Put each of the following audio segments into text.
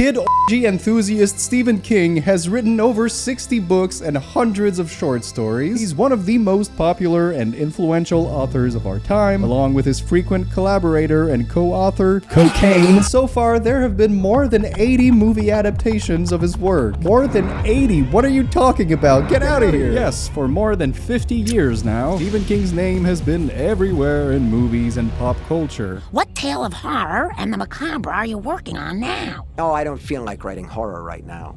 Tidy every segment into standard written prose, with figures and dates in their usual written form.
kid orgy enthusiast Stephen King has written over 60 books and hundreds of short stories. He's one of the most popular and influential authors of our time, along with his frequent collaborator and co-author, Cocaine. So far, there have been more than 80 movie adaptations of his work. More than 80? What are you talking about? Get out of here! Yes, for more than 50 years now, Stephen King's name has been everywhere in movies and pop culture. What tale of horror and the macabre are you working on now? Oh, I don't feel like writing horror right now.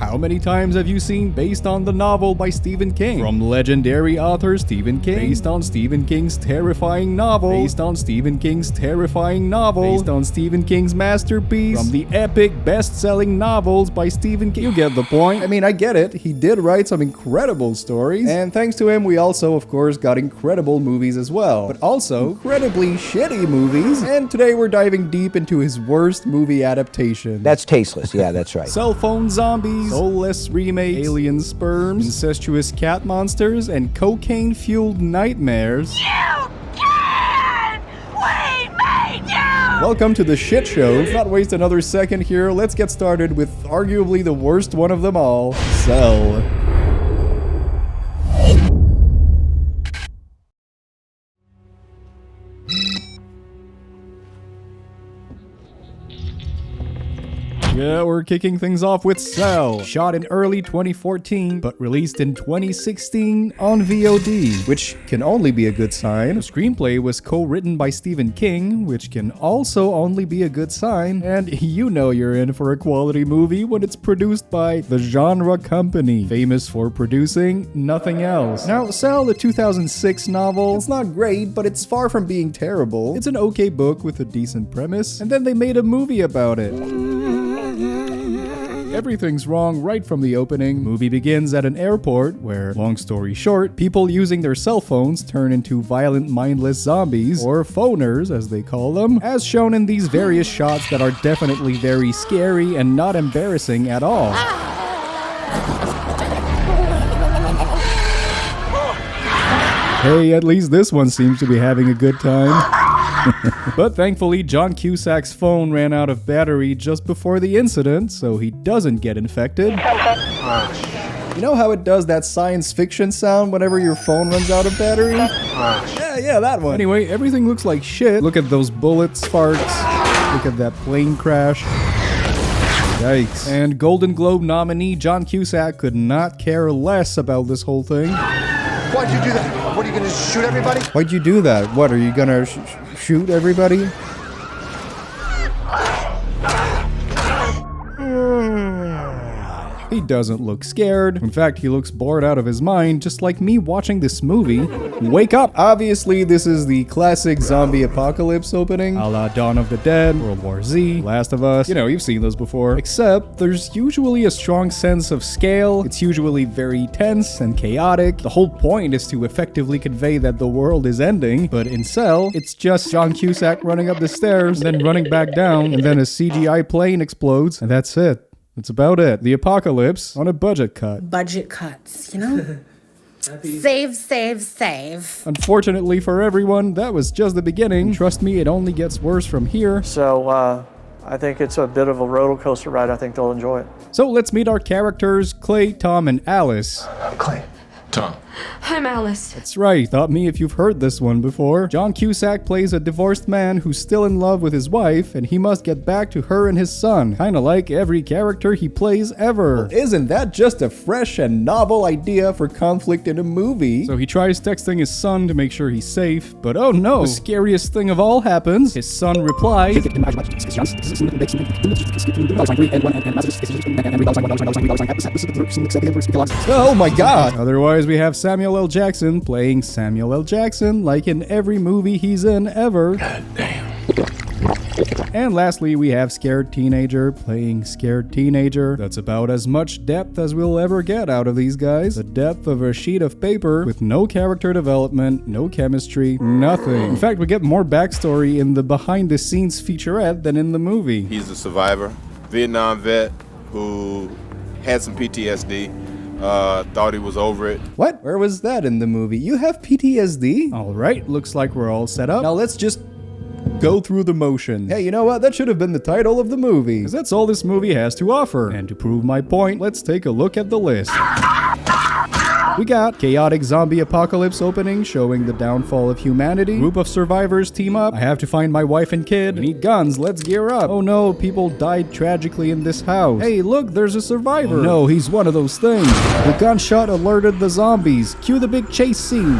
How many times have you seen based on the novel by Stephen King? From legendary author Stephen King, based on Stephen King's terrifying novel, based on Stephen King's terrifying novel, based on Stephen King's masterpiece, from the epic best-selling novels by Stephen King. You get the point. I mean, I get it. He did write some incredible stories, and thanks to him, we also, of course, got incredible movies as well, but also incredibly shitty movies, and today we're diving deep into his worst movie adaptation. That's tasteless. Yeah, that's right. Cell phone zombies, soulless remakes, alien sperms, incestuous cat monsters, and cocaine-fueled nightmares. You can! We made you! Welcome to the shit show. Let's not waste another second here. Let's get started with arguably the worst one of them all, Cell. Yeah, we're kicking things off with Cell, shot in early 2014, but released in 2016 on VOD, which can only be a good sign. The screenplay was co-written by Stephen King, which can also only be a good sign, and you know you're in for a quality movie when it's produced by the genre company, famous for producing nothing else. Now, Cell, the 2006 novel, it's not great, but it's far from being terrible. It's an okay book with a decent premise, and then they made a movie about it. Everything's wrong right from the opening. Movie begins at an airport where, long story short, people using their cell phones turn into violent, mindless zombies, or phoners as they call them, as shown in these various shots that are definitely very scary and not embarrassing at all. Hey, at least this one seems to be having a good time. But thankfully, John Cusack's phone ran out of battery just before the incident, so he doesn't get infected. You know how it does that science fiction sound whenever your phone runs out of battery? Yeah, that one. Anyway, everything looks like shit. Look at those bullet sparks. Look at that plane crash. Yikes. And Golden Globe nominee John Cusack could not care less about this whole thing. Why'd you do that? What, are you gonna shoot everybody? Why'd you do that? What, are you gonna shoot everybody? He doesn't look scared. In fact, he looks bored out of his mind, just like me watching this movie. Wake up! Obviously, this is the classic zombie apocalypse opening, a la Dawn of the Dead, World War Z, Last of Us. You know, you've seen those before. Except, there's usually a strong sense of scale. It's usually very tense and chaotic. The whole point is to effectively convey that the world is ending. But in Cell, it's just John Cusack running up the stairs, then running back down, and then a CGI plane explodes, and that's it. That's about it. The apocalypse on a budget cut. Budget cuts, you know? Save. Unfortunately for everyone, that was just the beginning. Trust me, it only gets worse from here. So, I think it's a bit of a roller coaster ride. I think they'll enjoy it. So let's meet our characters, Clay, Tom, and Alice. Clay. Tom. I'm Alice. That's right, stop me if you've heard this one before. John Cusack plays a divorced man who's still in love with his wife, and he must get back to her and his son, kinda like every character he plays ever. Well, isn't that just a fresh and novel idea for conflict in a movie? So he tries texting his son to make sure he's safe, but oh no, the scariest thing of all happens. His son replies, oh my god! Otherwise, we have Samuel L. Jackson playing Samuel L. Jackson like in every movie he's in ever. God damn. And lastly, we have Scared Teenager playing Scared Teenager. That's about as much depth as we'll ever get out of these guys. The depth of a sheet of paper with no character development, no chemistry, nothing. In fact, we get more backstory in the behind-the-scenes featurette than in the movie. He's a survivor, Vietnam vet who had some PTSD. Thought he was over it. What? Where was that in the movie? You have PTSD? Alright, looks like we're all set up. Now let's just go through the motions. Hey, you know what? That should have been the title of the movie, because that's all this movie has to offer. And to prove my point, let's take a look at the list. We got chaotic zombie apocalypse opening showing the downfall of humanity. Group of survivors team up. I have to find my wife and kid. We need guns. Let's gear up. Oh no, people died tragically in this house. Hey, look, there's a survivor. Oh, no, he's one of those things. The gunshot alerted the zombies. Cue the big chase scene.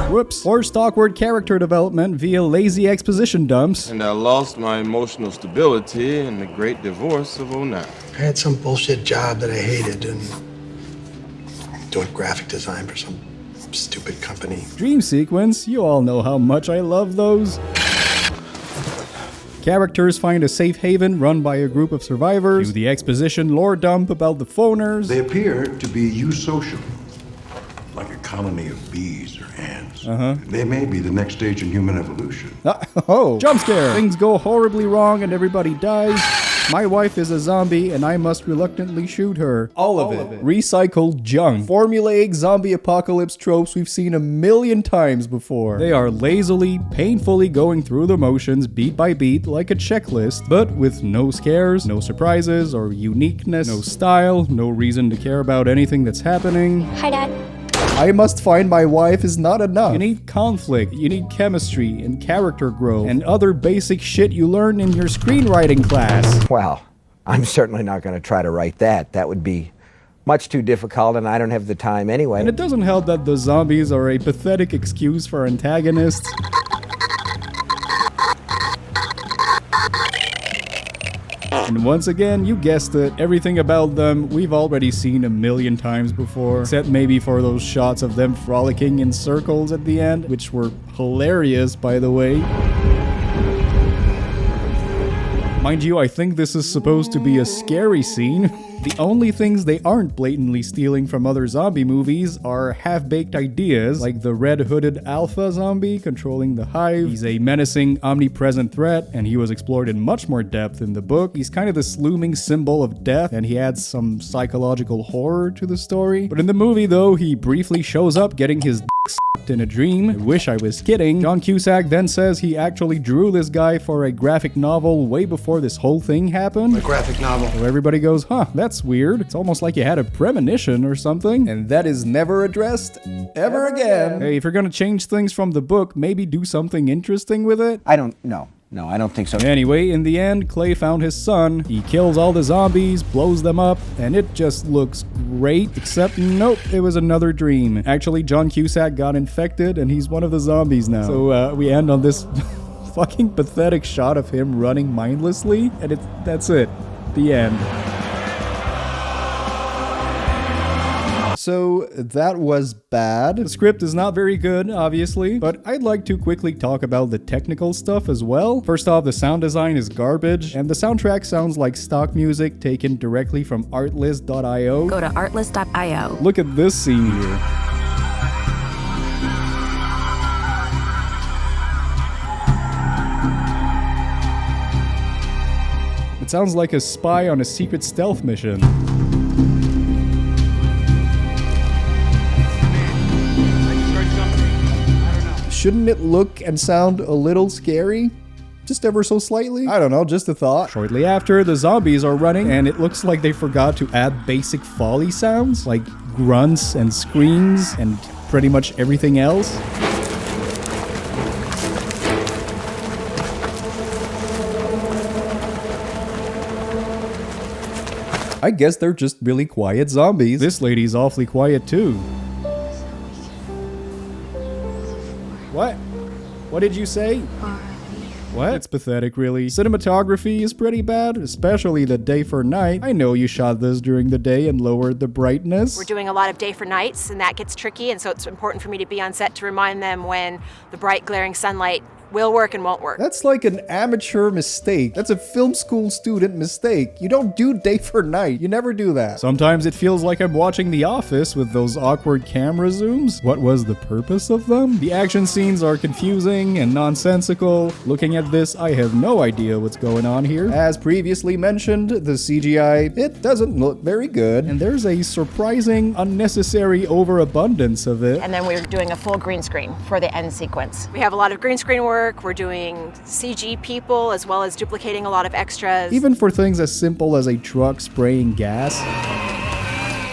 Whoops. Forced awkward character development via lazy exposition dumps. And I lost my emotional stability in the great divorce of '09. I had some bullshit job that I hated and doing graphic design for some stupid company. Dream sequence, you all know how much I love those. Characters find a safe haven run by a group of survivors. Do the exposition lore dump about the phoners. They appear to be eusocial, like a colony of bees or ants. They may be the next stage in human evolution. Oh, jump scare! Things go horribly wrong and everybody dies. My wife is a zombie and I must reluctantly shoot her. All of it. Recycled junk. Formulaic zombie apocalypse tropes we've seen a million times before. They are lazily, painfully going through the motions beat by beat like a checklist, but with no scares, no surprises or uniqueness, no style, no reason to care about anything that's happening. Hi, Dad. I must find my wife is not enough. You need conflict, you need chemistry and character growth, and other basic shit you learn in your screenwriting class. Well, I'm certainly not going to try to write that. That would be much too difficult, and I don't have the time anyway. And it doesn't help that the zombies are a pathetic excuse for antagonists. And once again, you guessed it, everything about them we've already seen a million times before, except maybe for those shots of them frolicking in circles at the end, which were hilarious, by the way. Mind you, I think this is supposed to be a scary scene. The only things they aren't blatantly stealing from other zombie movies are half-baked ideas, like the red-hooded alpha zombie controlling the hive. He's a menacing, omnipresent threat, and he was explored in much more depth in the book. He's kind of this looming symbol of death, and he adds some psychological horror to the story. But in the movie, though, he briefly shows up getting his dick sucked in a dream. I wish I was kidding. John Cusack then says he actually drew this guy for a graphic novel way before this whole thing happened. A graphic novel. So everybody goes, huh, that's weird. It's almost like you had a premonition or something. And that is never addressed ever again. Hey, if you're gonna change things from the book, maybe do something interesting with it. I don't think so. Anyway, in the end, Clay found his son. He kills all the zombies, blows them up, and it just looks great. Except, nope, it was another dream. Actually, John Cusack got infected, and he's one of the zombies now. So, we end on this fucking pathetic shot of him running mindlessly, and that's it. The end. So that was bad. The script is not very good, obviously, but I'd like to quickly talk about the technical stuff as well. First off, the sound design is garbage, and the soundtrack sounds like stock music taken directly from artlist.io. Go to artlist.io. Look at this scene here. It sounds like a spy on a secret stealth mission. Shouldn't it look and sound a little scary? Just ever so slightly? I don't know, just a thought. Shortly after, the zombies are running, and it looks like they forgot to add basic Foley sounds, like grunts and screams and pretty much everything else. I guess they're just really quiet zombies. This lady's awfully quiet too. What? What did you say? What? It's pathetic, really. Cinematography is pretty bad, especially the day for night. I know you shot this during the day and lowered the brightness. We're doing a lot of day for nights, and that gets tricky, and so it's important for me to be on set to remind them when the bright, glaring sunlight will work and won't work. That's like an amateur mistake. That's a film school student mistake. You don't do day for night. You never do that. Sometimes it feels like I'm watching The Office with those awkward camera zooms. What was the purpose of them? The action scenes are confusing and nonsensical. Looking at this, I have no idea what's going on here. As previously mentioned, the CGI, it doesn't look very good. And there's a surprising, unnecessary overabundance of it. And then we're doing a full green screen for the end sequence. We have a lot of green screen work. work. We're doing CG people as well as duplicating a lot of extras. Even for things as simple as a truck spraying gas.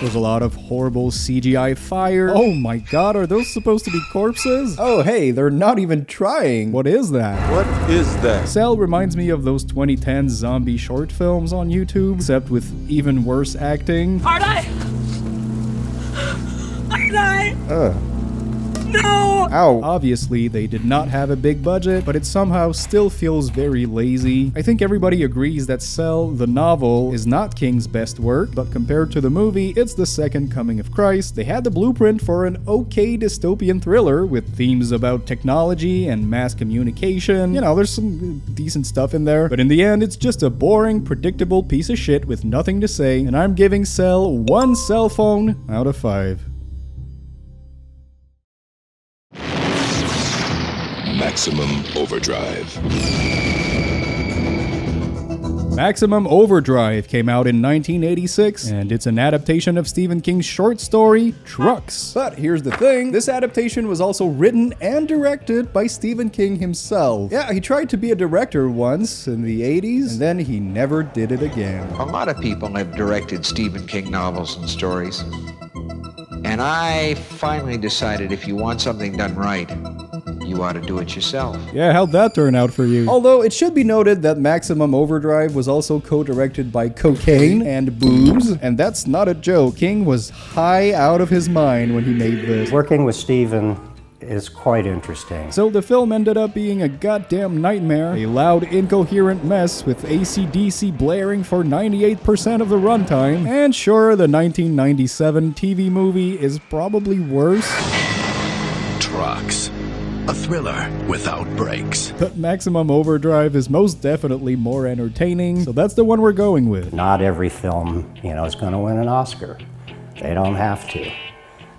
There's a lot of horrible CGI fire. Oh my god, are those supposed to be corpses? Oh hey, they're not even trying. What is that? What is that? Cell reminds me of those 2010 zombie short films on YouTube, except with even worse acting. Aren't I? No! Ow. Obviously, they did not have a big budget, but it somehow still feels very lazy. I think everybody agrees that Cell, the novel, is not King's best work, but compared to the movie, it's the second coming of Christ. They had the blueprint for an okay dystopian thriller with themes about technology and mass communication. You know, there's some decent stuff in there, but in the end, it's just a boring, predictable piece of shit with nothing to say, and I'm giving Cell 1 cell phone out of 5. Maximum Overdrive. Maximum Overdrive came out in 1986, and it's an adaptation of Stephen King's short story, Trucks. But here's the thing, this adaptation was also written and directed by Stephen King himself. Yeah, he tried to be a director once in the 80s, and then he never did it again. A lot of people have directed Stephen King novels and stories. And I finally decided if you want something done right, you ought to do it yourself. Yeah, how'd that turn out for you? Although it should be noted that Maximum Overdrive was also co-directed by cocaine and booze, and that's not a joke. King was high out of his mind when he made this. Working with Stephen is quite interesting. So the film ended up being a goddamn nightmare, a loud, incoherent mess with AC/DC blaring for 98% of the runtime, and sure, the 1997 TV movie is probably worse. Trucks. A thriller without brakes. But Maximum Overdrive is most definitely more entertaining, so that's the one we're going with. Not every film, is going to win an Oscar. They don't have to.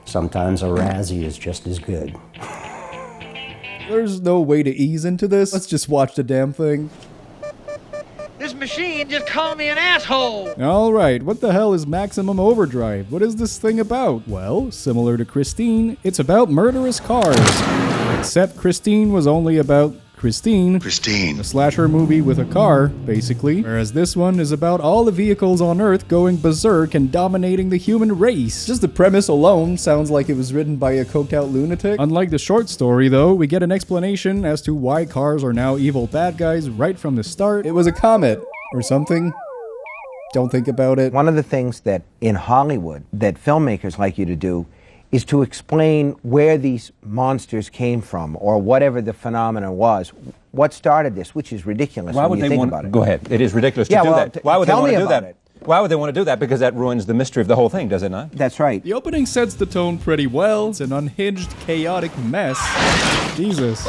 Sometimes a Razzie is just as good. There's no way to ease into this. Let's just watch the damn thing. This machine just called me an asshole! Alright, what the hell is Maximum Overdrive? What is this thing about? Well, similar to Christine, it's about murderous cars. Except Christine was only about Christine, a slasher movie with a car, basically, whereas this one is about all the vehicles on Earth going berserk and dominating the human race. Just the premise alone sounds like it was written by a coked-out lunatic. Unlike the short story, though, we get an explanation as to why cars are now evil bad guys right from the start. It was a comet, or something. Don't think about it. One of the things that in Hollywood that filmmakers like you to do is to explain where these monsters came from, or whatever the phenomenon was. What started this, which is ridiculous when you think about it. Go ahead. It is ridiculous to do that. Why would they want to do that? Why would they want to do that? Because that ruins the mystery of the whole thing, does it not? That's right. The opening sets the tone pretty well. It's an unhinged, chaotic mess. Jesus.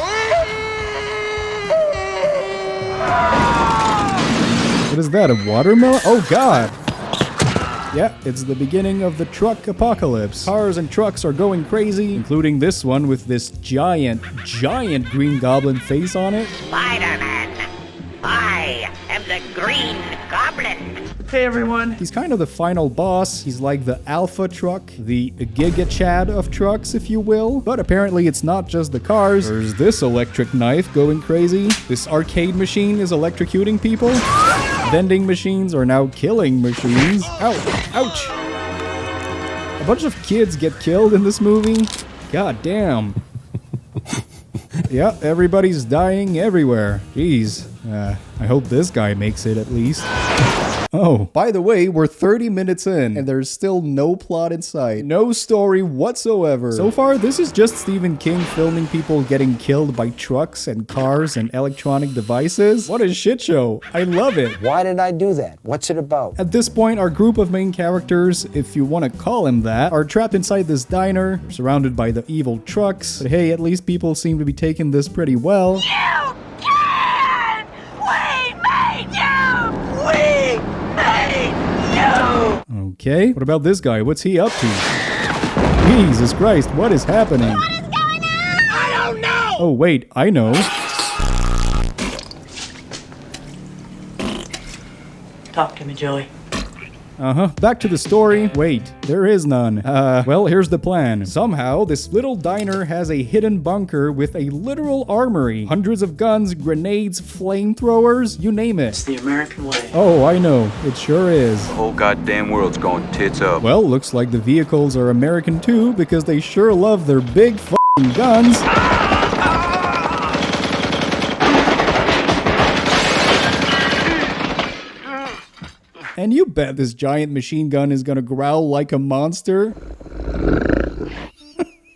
What is that, a watermelon? Oh god! Yeah, it's the beginning of the truck apocalypse. Cars and trucks are going crazy, including this one with this giant Green Goblin face on it. Spider-Man, I am the Green Goblin. Hey everyone. He's kind of the final boss. He's like the alpha truck, the Giga Chad of trucks, if you will. But apparently it's not just the cars. There's this electric knife going crazy. This arcade machine is electrocuting people. Vending machines are now killing machines. Ow! Ouch! A bunch of kids get killed in this movie. God damn. Yeah, everybody's dying everywhere. Jeez. I hope this guy makes it at least. Oh, by the way, we're 30 minutes in, and there's still no plot in sight. No story whatsoever. So far, this is just Stephen King filming people getting killed by trucks and cars and electronic devices. What a shit show. I love it. Why did I do that? What's it about? At this point, our group of main characters, if you want to call them that, are trapped inside this diner, surrounded by the evil trucks. But hey, at least people seem to be taking this pretty well. You can! We made you! We made you! Okay, what about this guy? What's he up to? Jesus Christ, what is happening? What is going on? I don't know! Oh wait, I know. Talk to me, Joey. Back to the story. Wait, there is none. Well, here's the plan. Somehow, this little diner has a hidden bunker with a literal armory. Hundreds of guns, grenades, flamethrowers, you name it. It's the American way. Oh, I know. It sure is. The whole goddamn world's going tits up. Well, looks like the vehicles are American too, because they sure love their big f***ing guns. And you bet this giant machine gun is gonna growl like a monster.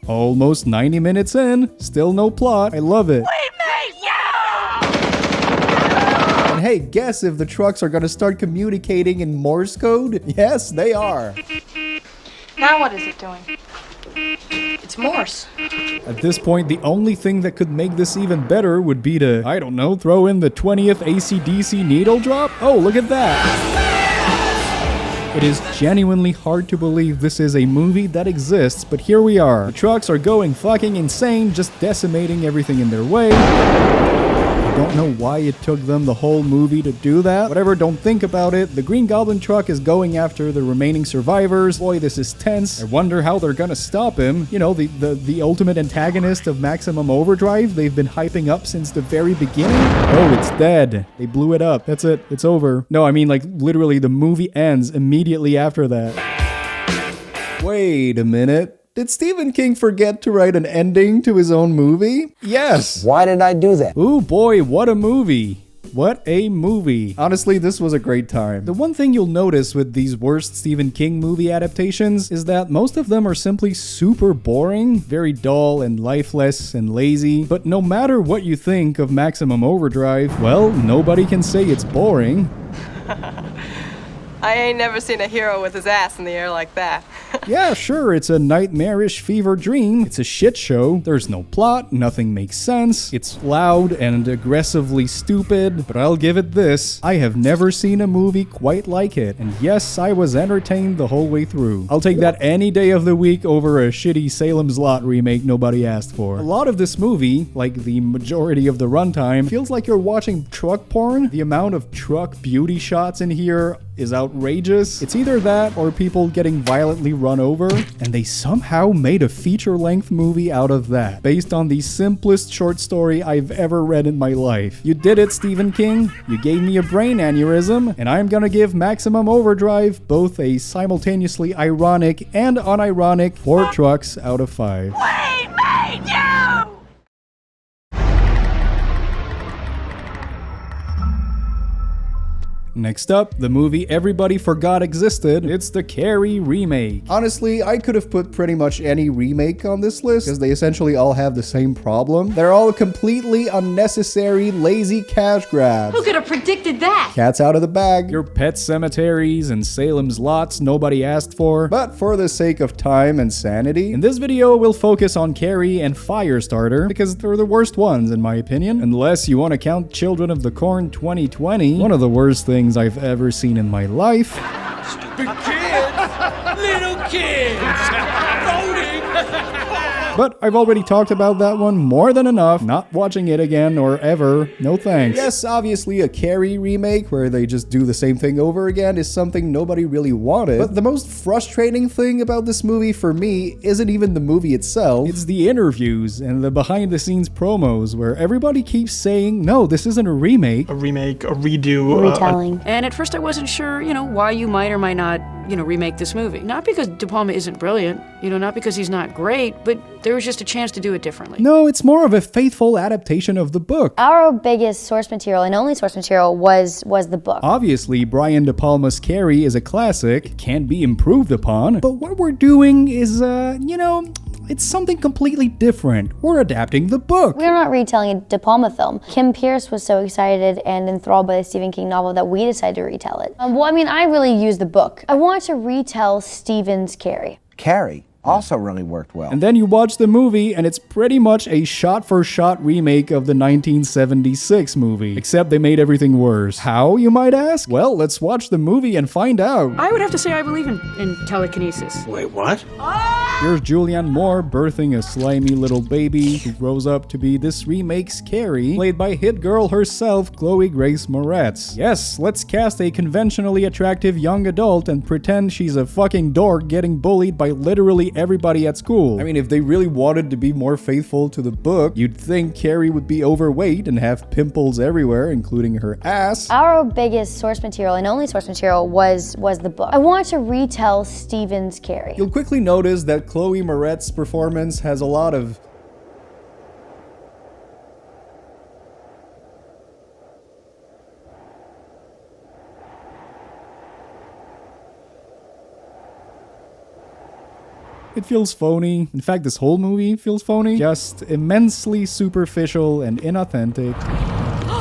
Almost 90 minutes in, still no plot. I love it. And hey, guess if the trucks are gonna start communicating in Morse code? Yes, they are. Now what is it doing? It's Morse. At this point, the only thing that could make this even better would be to, I don't know, throw in the 20th AC/DC needle drop? Oh, look at that. It is genuinely hard to believe this is a movie that exists, but here we are. The trucks are going fucking insane, just decimating everything in their way. I don't know why it took them the whole movie to do that. Whatever, don't think about it. The Green Goblin truck is going after the remaining survivors. Boy, this is tense. I wonder how they're gonna stop him. You know, the ultimate antagonist of Maximum Overdrive they've been hyping up since the very beginning. Oh, it's dead. They blew it up. That's it. It's over. No, I mean, like, literally the movie ends immediately after that. Wait a minute. Did Stephen King forget to write an ending to his own movie? Yes! Why did I do that? Ooh boy, what a movie. What a movie. Honestly, this was a great time. The one thing you'll notice with these worst Stephen King movie adaptations is that most of them are simply super boring, very dull and lifeless and lazy. But no matter what you think of Maximum Overdrive, well, nobody can say it's boring. I ain't never seen a hero with his ass in the air like that. Yeah, sure, it's a nightmarish fever dream. It's a shit show. There's no plot, nothing makes sense. It's loud and aggressively stupid, but I'll give it this. I have never seen a movie quite like it. And yes, I was entertained the whole way through. I'll take that any day of the week over a shitty Salem's Lot remake nobody asked for. A lot of this movie, like the majority of the runtime, feels like you're watching truck porn. The amount of truck beauty shots in here is outrageous. It's either that or people getting violently run over, and they somehow made a feature-length movie out of that, based on the simplest short story I've ever read in my life. You did it, Stephen King. You gave me a brain aneurysm, and I'm gonna give Maximum Overdrive both a simultaneously ironic and unironic 4 trucks out of 5. We made you! Next up, the movie everybody forgot existed. It's the Carrie remake. Honestly, I could have put pretty much any remake on this list because they essentially all have the same problem. They're all completely unnecessary, lazy cash grabs. Who could have predicted that? Cat's out of the bag. Your pet cemeteries and Salem's Lots nobody asked for. But for the sake of time and sanity, in this video we'll focus on Carrie and Firestarter because they're the worst ones in my opinion. Unless you want to count Children of the Corn 2020, one of the worst things I've ever seen in my life. Stupid kids! Little kids! Voting! But I've already talked about that one more than enough. Not watching it again or ever. No thanks. Yes, obviously a Carrie remake where they just do the same thing over again is something nobody really wanted. But the most frustrating thing about this movie for me isn't even the movie itself. It's the interviews and the behind the scenes promos where everybody keeps saying, no, this isn't a remake. A remake, a redo. A retelling. And at first I wasn't sure, why you might or might not, remake this movie. Not because De Palma isn't brilliant, not because he's not great, but there was just a chance to do it differently. No, it's more of a faithful adaptation of the book. Our biggest source material and only source material was the book. Obviously, Brian De Palma's Carrie is a classic. It can't be improved upon. But what we're doing is, it's something completely different. We're adapting the book. We're not retelling a De Palma film. Kim Pierce was so excited and enthralled by the Stephen King novel that we decided to retell it. I really used the book. I wanted to retell Stephen's Carrie. Carrie also really worked well. And then you watch the movie, and it's pretty much a shot-for-shot remake of the 1976 movie. Except they made everything worse. How, you might ask? Well, let's watch the movie and find out. I would have to say I believe in telekinesis. Wait, what? Here's Julianne Moore birthing a slimy little baby who grows up to be this remake's Carrie, played by hit girl herself, Chloe Grace Moretz. Yes, let's cast a conventionally attractive young adult and pretend she's a fucking dork getting bullied by literally everybody at school. I mean, if they really wanted to be more faithful to the book, you'd think Carrie would be overweight and have pimples everywhere, including her ass. Our biggest source material and only source material was the book. I want to retell Stephen's Carrie. You'll quickly notice that Chloe Moretz's performance has a lot of It feels phony. In fact, this whole movie feels phony. Just immensely superficial and inauthentic.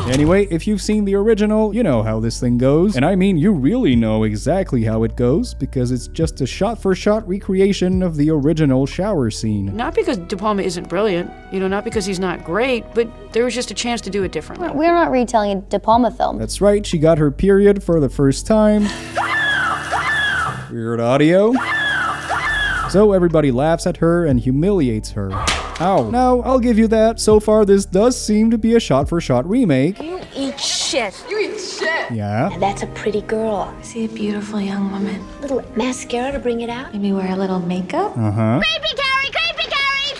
Anyway, if you've seen the original, you know how this thing goes. And I mean, you really know exactly how it goes, because it's just a shot-for-shot recreation of the original shower scene. Not because De Palma isn't brilliant, not because he's not great, but there was just a chance to do it differently. We're not retelling a De Palma film. That's right, she got her period for the first time. Weird audio. So everybody laughs at her and humiliates her. Ow. Now, I'll give you that. So far, this does seem to be a shot-for-shot remake. You eat shit. You eat shit. Yeah. And that's a pretty girl. See a beautiful young woman. Little mascara to bring it out. Maybe wear a little makeup. Uh-huh. Creepy Carrie! Creepy Carrie!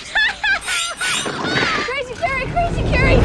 Crazy Carrie! Crazy Carrie!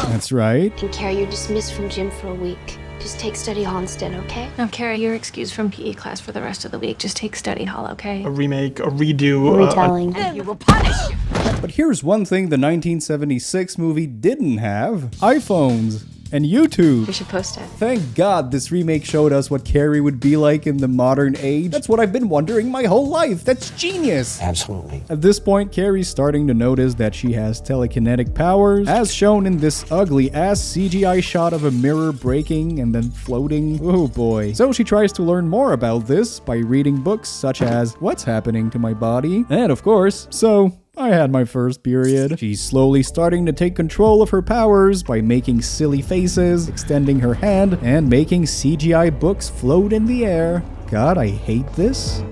That's right. And Carrie, you're dismissed from gym for a week. Just take study hall instead, okay? No, Carrie, you're excused from PE class for the rest of the week. Just take study hall, okay? A remake, a redo, retelling. You will punish you! But here's one thing the 1976 movie didn't have. iPhones. And YouTube. We should post it. Thank God this remake showed us what Carrie would be like in the modern age. That's what I've been wondering my whole life. That's genius. Absolutely. At this point, Carrie's starting to notice that she has telekinetic powers, as shown in this ugly-ass CGI shot of a mirror breaking and then floating. Oh boy. So she tries to learn more about this by reading books such as What's Happening to My Body? And of course, I had my first period. She's slowly starting to take control of her powers by making silly faces, extending her hand, and making CGI books float in the air. God, I hate this.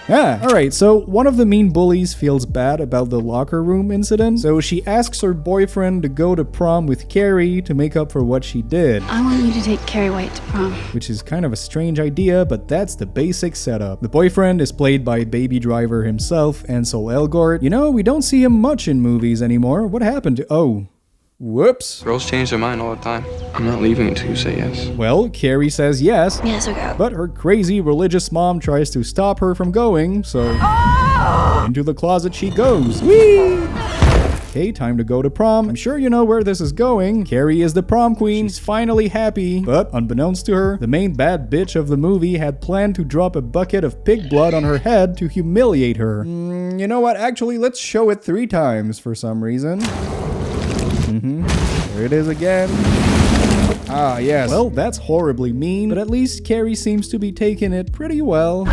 Alright, so one of the mean bullies feels bad about the locker room incident, so she asks her boyfriend to go to prom with Carrie to make up for what she did. I want you to take Carrie White to prom. Which is kind of a strange idea, but that's the basic setup. The boyfriend is played by Baby Driver himself, Ansel Elgort. We don't see him much in movies anymore. What happened to... Whoops. Girls change their mind all the time. I'm not leaving until you say yes. Well, Carrie says yes. Yes, I'll go. But her crazy religious mom tries to stop her from going, so into the closet she goes. Whee! Okay, time to go to prom. I'm sure you know where this is going. Carrie is the prom queen. She's finally happy. But unbeknownst to her, the main bad bitch of the movie had planned to drop a bucket of pig blood on her head to humiliate her. You know what? Actually, let's show it 3 times for some reason. There it is again. Ah, yes. Well, that's horribly mean, but at least Carrie seems to be taking it pretty well.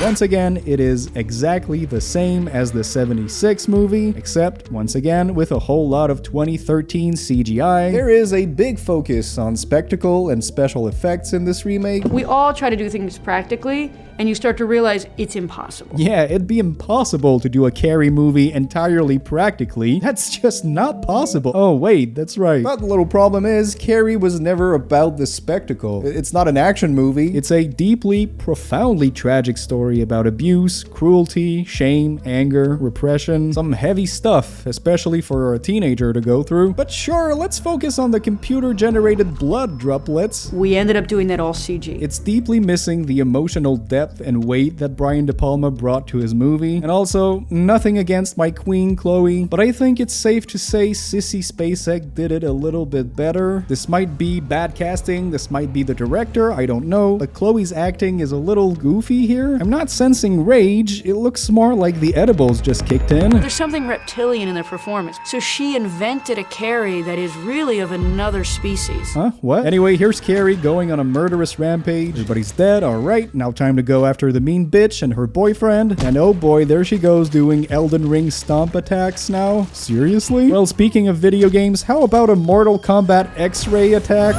Once again, it is exactly the same as the 76 movie, except, once again, with a whole lot of 2013 CGI. There is a big focus on spectacle and special effects in this remake. We all try to do things practically, and you start to realize it's impossible. Yeah, it'd be impossible to do a Carrie movie entirely practically. That's just not possible. Oh, wait, that's right. But the little problem is, Carrie was never about the spectacle. It's not an action movie. It's a deeply, profoundly tragic story about abuse, cruelty, shame, anger, repression, some heavy stuff, especially for a teenager to go through. But sure, let's focus on the computer-generated blood droplets. We ended up doing that all CG. It's deeply missing the emotional depth and weight that Brian De Palma brought to his movie. And also, nothing against my queen, Chloe, but I think it's safe to say Sissy Spacek did it a little bit better. This might be bad casting, this might be the director, I don't know, but Chloe's acting is a little goofy here. I'm not not sensing rage. It looks more like the edibles just kicked in. There's something reptilian in their performance. So she invented a Carrie that is really of another species. Huh? What? Anyway, here's Carrie going on a murderous rampage. Everybody's dead. All right, now time to go after the mean bitch and her boyfriend. And oh boy, there she goes doing Elden Ring stomp attacks now. Seriously? Well, speaking of video games, how about a Mortal Kombat X-ray attack?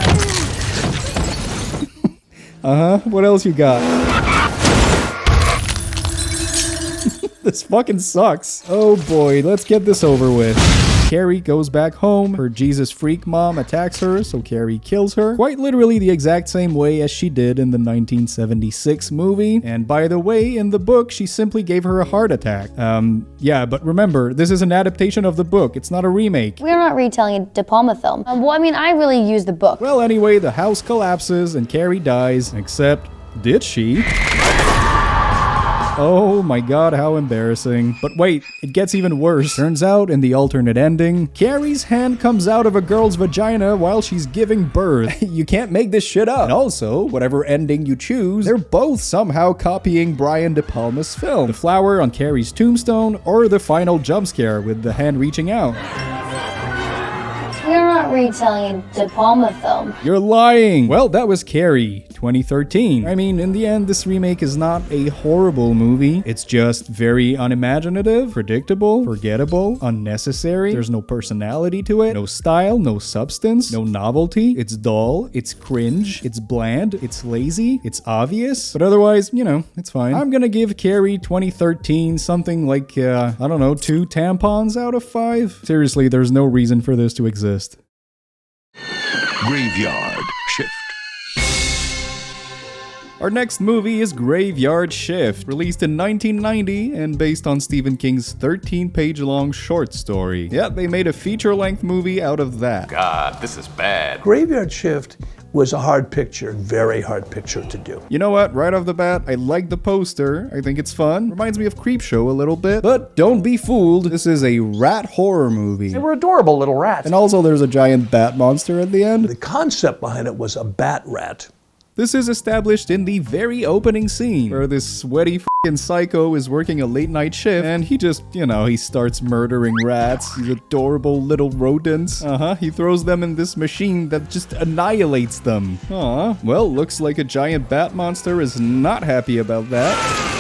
What else you got? This fucking sucks. Oh boy, let's get this over with. Carrie goes back home. Her Jesus freak mom attacks her, so Carrie kills her. Quite literally the exact same way as she did in the 1976 movie. And by the way, in the book, she simply gave her a heart attack. Yeah, but remember, this is an adaptation of the book. It's not a remake. We're not retelling a De Palma film. Well, I mean, I really used the book. Well, anyway, the house collapses and Carrie dies, except, did she? Oh my god, how embarrassing. But wait, it gets even worse. Turns out, in the alternate ending, Carrie's hand comes out of a girl's vagina while she's giving birth. You can't make this shit up. And also, whatever ending you choose, they're both somehow copying Brian De Palma's film. The flower on Carrie's tombstone, or the final jump scare with the hand reaching out. We're not retelling a De Palma film. You're lying! Well, that was Carrie, 2013. I mean, in the end, this remake is not a horrible movie. It's just very unimaginative, predictable, forgettable, unnecessary. There's no personality to it, no style, no substance, no novelty. It's dull, it's cringe, it's bland, it's lazy, it's obvious. But otherwise, you know, it's fine. I'm gonna give Carrie 2013 something like, I don't know, 2 tampons out of 5. Seriously, there's no reason for this to exist. Graveyard Shift. Our next movie is Graveyard Shift, released in 1990 and based on Stephen King's 13-page-long short story. Yeah, they made a feature-length movie out of that. God, this is bad. Graveyard Shift was a hard picture, very hard picture to do. You know what? Right off the bat, I like the poster. I think it's fun. Reminds me of Creepshow a little bit. But don't be fooled. This is a rat horror movie. They were adorable little rats. And also there's a giant bat monster at the end. The concept behind it was a bat rat. This is established in the very opening scene, where this sweaty f***ing psycho is working a late night shift, and he just, you know, he starts murdering rats, these adorable little rodents. He throws them in this machine that just annihilates them. Well, looks like a giant bat monster is not happy about that.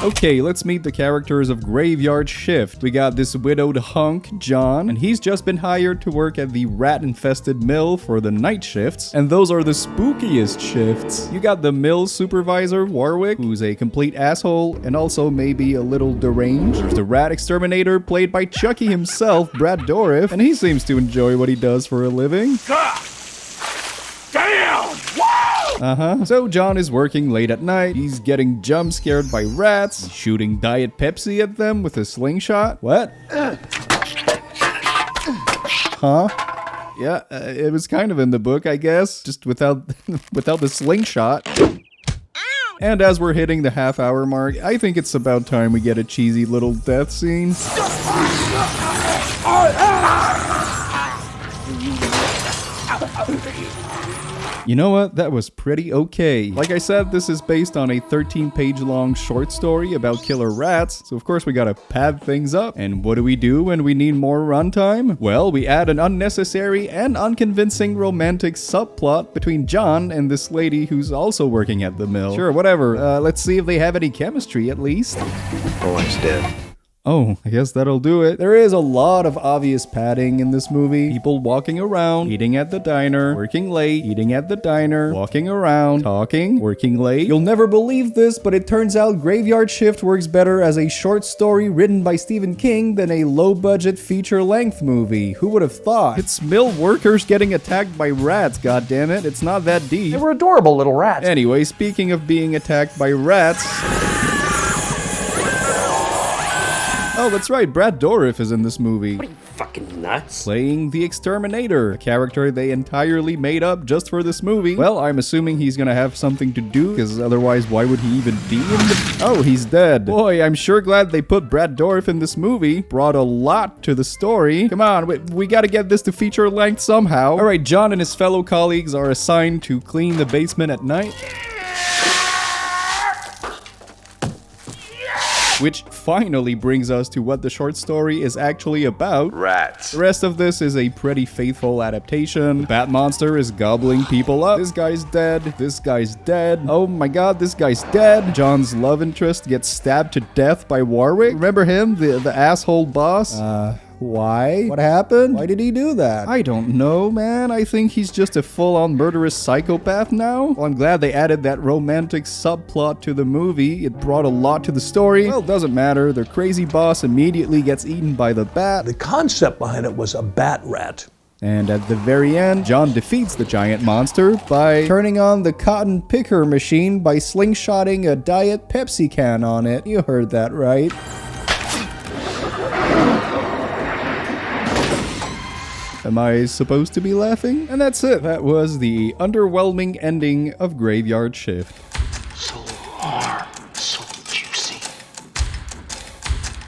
Okay, let's meet the characters of Graveyard Shift. We got this widowed hunk, John, and he's just been hired to work at the rat-infested mill for the night shifts, and those are the spookiest shifts. You got the mill supervisor, Warwick, who's a complete asshole and also maybe a little deranged. There's the rat exterminator, played by Chucky himself, Brad Dourif, and he seems to enjoy what he does for a living. Damn! So John is working late at night. He's getting jump scared by rats, shooting Diet Pepsi at them with a slingshot. What? Yeah, it was kind of in the book, I guess, just without the slingshot. And as we're hitting the half-hour mark, I think it's about time we get a cheesy little death scene. You know what? That was pretty okay. Like I said, this is based on a 13-page-long short story about killer rats, so of course we gotta pad things up. And what do we do when we need more runtime? Well, we add an unnecessary and unconvincing romantic subplot between John and this lady who's also working at the mill. Sure, whatever. Let's see if they have any chemistry at least. Boy's dead. Oh, I guess that'll do it. There is a lot of obvious padding in this movie. People walking around, eating at the diner, working late, eating at the diner, walking around, talking, working late. You'll never believe this, but it turns out Graveyard Shift works better as a short story written by Stephen King than a low-budget feature-length movie. Who would have thought? It's mill workers getting attacked by rats, goddammit. It's not that deep. They were adorable little rats. Anyway, speaking of being attacked by rats... Oh, that's right, Brad Dourif is in this movie. What are you, fucking nuts? Playing the Exterminator, a character they entirely made up just for this movie. Well, I'm assuming he's gonna have something to do, because otherwise why would he even be in the... Oh, he's dead. Boy, I'm sure glad they put Brad Dourif in this movie. Brought a lot to the story. Come on, we gotta get this to feature length somehow. Alright, John and his fellow colleagues are assigned to clean the basement at night. Which finally brings us to what the short story is actually about. Rats. The rest of this is a pretty faithful adaptation. The bat monster is gobbling people up. This guy's dead. This guy's dead. Oh my god, this guy's dead. John's love interest gets stabbed to death by Warwick. Remember him? The asshole boss? Why? What happened? Why did he do that? I don't know, man. I think he's just a full-on murderous psychopath now. Well, I'm glad they added that romantic subplot to the movie. It brought a lot to the story. Well, it doesn't matter. Their crazy boss immediately gets eaten by the bat. The concept behind it was a bat rat. And at the very end, John defeats the giant monster by turning on the cotton picker machine by slingshotting a Diet Pepsi can on it. You heard that right. Am I supposed to be laughing? And that's it. That was the underwhelming ending of Graveyard Shift. So hard, so juicy.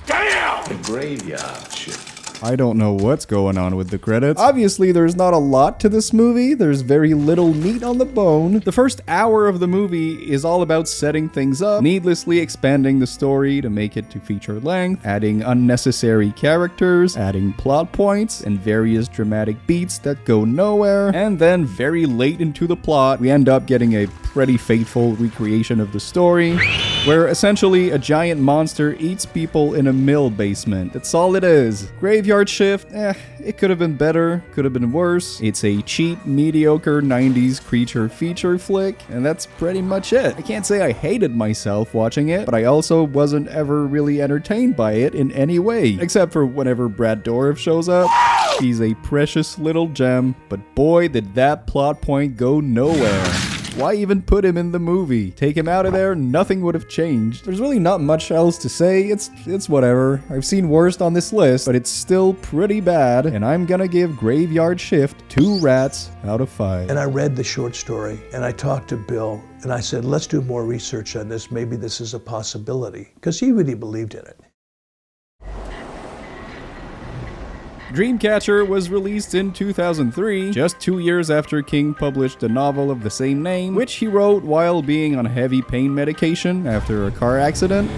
Damn! The Graveyard Shift. I don't know what's going on with the credits. Obviously, there's not a lot to this movie. There's very little meat on the bone. The first hour of the movie is all about setting things up, needlessly expanding the story to make it to feature length, adding unnecessary characters, adding plot points, and various dramatic beats that go nowhere. And then very late into the plot, we end up getting a pretty faithful recreation of the story, where essentially a giant monster eats people in a mill basement. That's all it is. Graveyard Shift, it could have been better, could have been worse. It's a cheap, mediocre 90s creature feature flick, and that's pretty much it. I can't say I hated myself watching it, but I also wasn't ever really entertained by it in any way, except for whenever Brad Dourif shows up. He's a precious little gem, but boy did that plot point go nowhere. Why even put him in the movie? Take him out of there, nothing would have changed. There's really not much else to say, it's whatever. I've seen worst on this list, but it's still pretty bad, and I'm gonna give Graveyard Shift 2 rats out of 5. And I read the short story, and I talked to Bill, and I said, let's do more research on this. Maybe this is a possibility, because he really believed in it. Dreamcatcher was released in 2003, just 2 years after King published a novel of the same name, which he wrote while being on heavy pain medication after a car accident.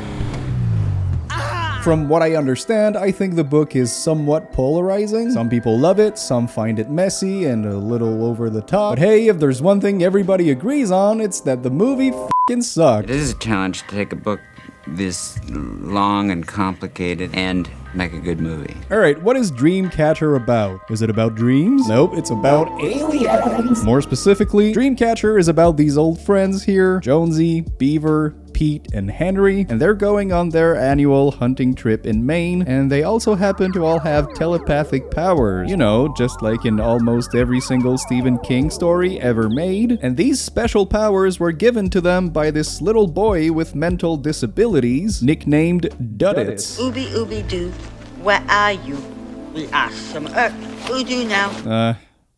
From what I understand, I think the book is somewhat polarizing. Some people love it, some find it messy and a little over the top. But hey, if there's one thing everybody agrees on, it's that the movie f***ing sucked. It is a challenge to take a book this long and complicated and make a good movie. Alright, what is Dreamcatcher about? Is it about dreams? Nope, it's about aliens. More specifically, Dreamcatcher is about these old friends here, Jonesy, Beaver, Pete, and Henry, and they're going on their annual hunting trip in Maine, and they also happen to all have telepathic powers. You know, just like in almost every single Stephen King story ever made. And these special powers were given to them by this little boy with mental disabilities, nicknamed Duddits. Ooby ooby doo, where are you? We are some voodoo now.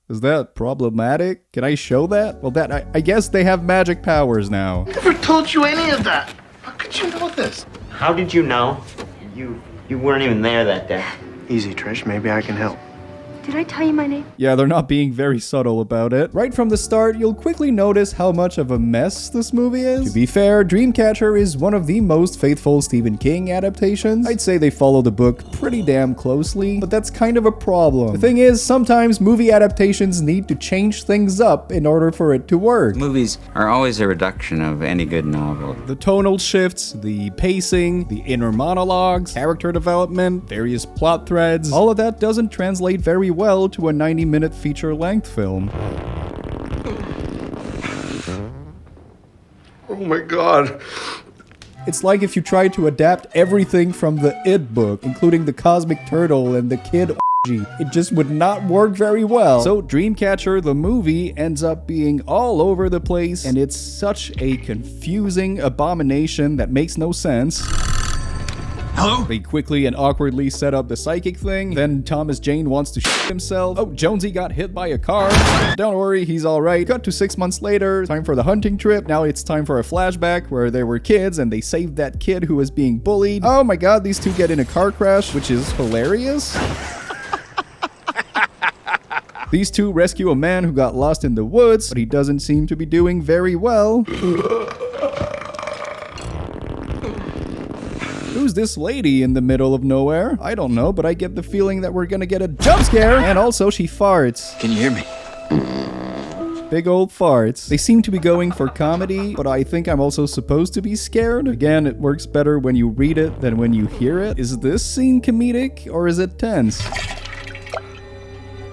Is that problematic? Can I show that? Well, I guess they have magic powers now. I never told you any of that. How could you know this? How did you know? You weren't even there that day. Easy, Trish. Maybe I can help. Did I tell you my name? Yeah, they're not being very subtle about it. Right from the start, you'll quickly notice how much of a mess this movie is. To be fair, Dreamcatcher is one of the most faithful Stephen King adaptations. I'd say they follow the book pretty damn closely, but that's kind of a problem. The thing is, sometimes movie adaptations need to change things up in order for it to work. Movies are always a reduction of any good novel. The tonal shifts, the pacing, the inner monologues, character development, various plot threads, all of that doesn't translate very well to a 90-minute feature-length film. Oh my god. It's like if you tried to adapt everything from the It book, including the Cosmic Turtle and the Kid orgy. It just would not work very well. So Dreamcatcher, the movie, ends up being all over the place, and it's such a confusing abomination that makes no sense. Hello? They quickly and awkwardly set up the psychic thing. Then Thomas Jane wants to shit himself. Oh, Jonesy got hit by a car. Don't worry, he's alright. Cut to 6 months later. Time for the hunting trip. Now it's time for a flashback where they were kids and they saved that kid who was being bullied. Oh my god, these two get in a car crash, which is hilarious. These two rescue a man who got lost in the woods, but he doesn't seem to be doing very well. Who's this lady in the middle of nowhere? I don't know, but I get the feeling that we're gonna get a jump scare. And also she farts. Can you hear me? Big old farts. They seem to be going for comedy, but I think I'm also supposed to be scared. Again, it works better when you read it than when you hear it. Is this scene comedic or is it tense?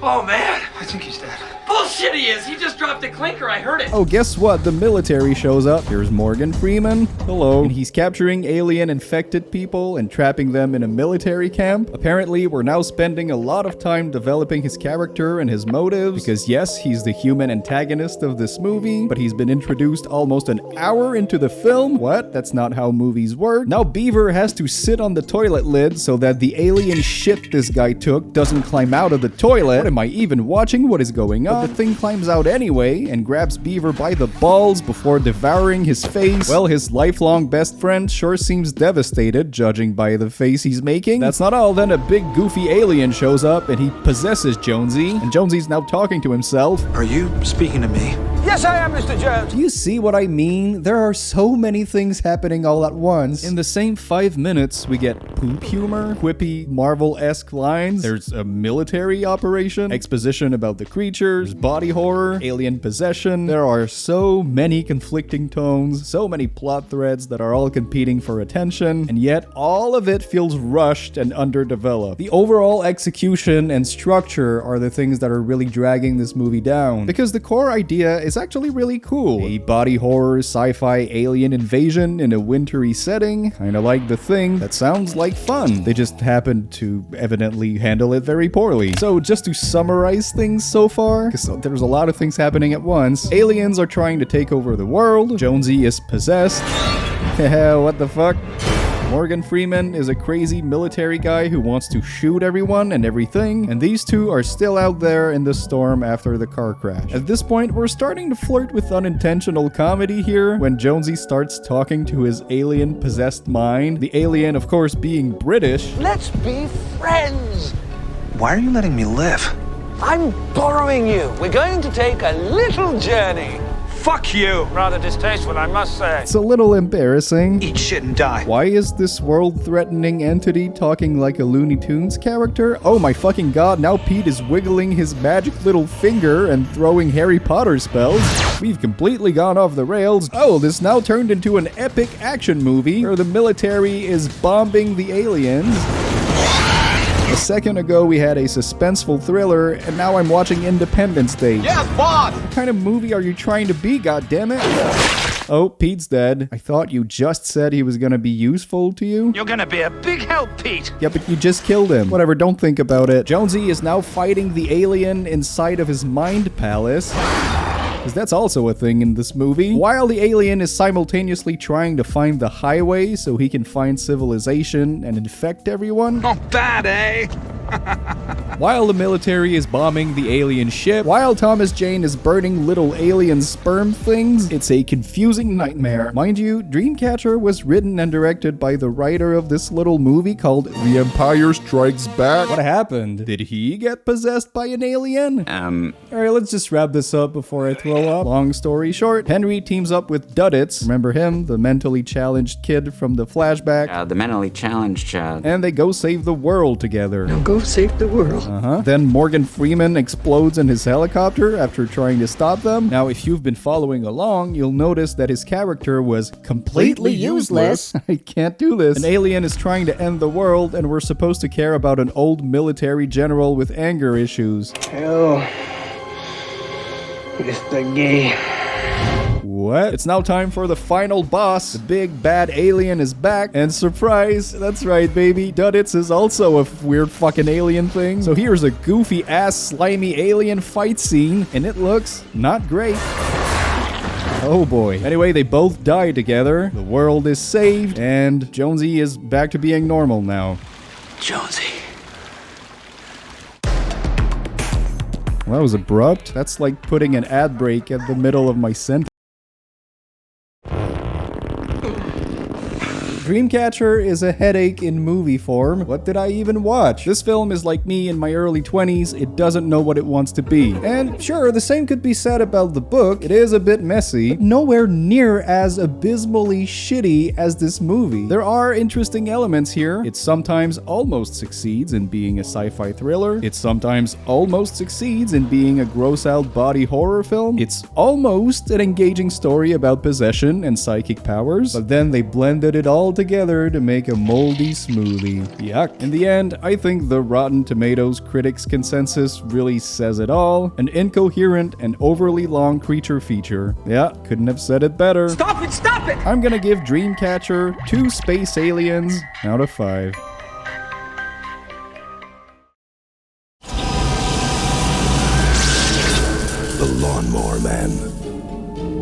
Oh man, I think he's dead. Bullshit he is! He just dropped a clinker, I heard it! Oh, guess what? The military shows up. Here's Morgan Freeman. Hello. And he's capturing alien-infected people and trapping them in a military camp. Apparently, we're now spending a lot of time developing his character and his motives, because yes, he's the human antagonist of this movie, but he's been introduced almost an hour into the film. What? That's not how movies work. Now Beaver has to sit on the toilet lid so that the alien shit this guy took doesn't climb out of the toilet. What am I even watching? What is going on? But the thing climbs out anyway and grabs Beaver by the balls before devouring his face. Well, his lifelong best friend sure seems devastated, judging by the face he's making. That's not all. Then a big goofy alien shows up and he possesses Jonesy, and Jonesy's now talking to himself. Are you speaking to me? Yes, I am, Mr. Jones. Do you see what I mean? There are so many things happening all at once. In the same 5 minutes, we get poop humor, quippy, Marvel-esque lines. There's a military operation, exposition about the creatures, body horror, alien possession. There are so many conflicting tones, so many plot threads that are all competing for attention, and yet all of it feels rushed and underdeveloped. The overall execution and structure are the things that are really dragging this movie down, because the core idea is actually really cool. A body horror sci-fi alien invasion in a wintry setting, kinda like The Thing. That sounds like fun. They just happen to evidently handle it very poorly. So just to summarize things so far, because there's a lot of things happening at once. Aliens are trying to take over the world. Jonesy is possessed. What the fuck? Morgan Freeman is a crazy military guy who wants to shoot everyone and everything, and these two are still out there in the storm after the car crash. At this point, we're starting to flirt with unintentional comedy here when Jonesy starts talking to his alien-possessed mind. The alien, of course, being British. Let's be friends. Why are you letting me live? I'm borrowing you. We're going to take a little journey. Fuck you. Rather distasteful, I must say. It's a little embarrassing. Eat shit and die. Why is this world-threatening entity talking like a Looney Tunes character? Oh my fucking god, now Pete is wiggling his magic little finger and throwing Harry Potter spells. We've completely gone off the rails. Oh, this now turned into an epic action movie where the military is bombing the aliens. A second ago, we had a suspenseful thriller, and now I'm watching Independence Day. Yes, boss! What kind of movie are you trying to be, goddammit? Oh, Pete's dead. I thought you just said he was gonna be useful to you. You're gonna be a big help, Pete. Yeah, but you just killed him. Whatever, don't think about it. Jonesy is now fighting the alien inside of his mind palace. Because that's also a thing in this movie. While the alien is simultaneously trying to find the highway so he can find civilization and infect everyone. Not bad, eh? While the military is bombing the alien ship, while Thomas Jane is burning little alien sperm things, it's a confusing nightmare. Mind you, Dreamcatcher was written and directed by the writer of this little movie called The Empire Strikes Back. What happened? Did he get possessed by an alien? Alright, let's just wrap this up before I throw up. Long story short, Henry teams up with Duddits. Remember him? The mentally challenged kid from the flashback. The mentally challenged child. And they go save the world together. Now go save the world. Then Morgan Freeman explodes in his helicopter after trying to stop them. Now, if you've been following along, you'll notice that his character was completely useless. I can't do this. An alien is trying to end the world, and we're supposed to care about an old military general with anger issues. Hell, Mr. Gay. What? It's now time for the final boss. The big bad alien is back, and surprise, that's right, baby, Duddits is also a weird fucking alien thing. So here's a goofy ass slimy alien fight scene, and it looks not great. Oh boy. Anyway, they both die together, the world is saved, and Jonesy is back to being normal now. Jonesy. Well, that was abrupt. That's like putting an ad break at the middle of my sentence. Dreamcatcher is a headache in movie form. What did I even watch? This film is like me in my early 20s, it doesn't know what it wants to be. And sure, the same could be said about the book. It is a bit messy, but nowhere near as abysmally shitty as this movie. There are interesting elements here. It sometimes almost succeeds in being a sci-fi thriller. It sometimes almost succeeds in being a gross-out body horror film. It's almost an engaging story about possession and psychic powers, but then they blended it all together to make a moldy smoothie. Yuck. In the end, I think the Rotten Tomatoes critics' consensus really says it all. An incoherent and overly long creature feature. Yeah, couldn't have said it better. Stop it! Stop it! I'm gonna give Dreamcatcher 2 space aliens out of 5. The Lawnmower Man.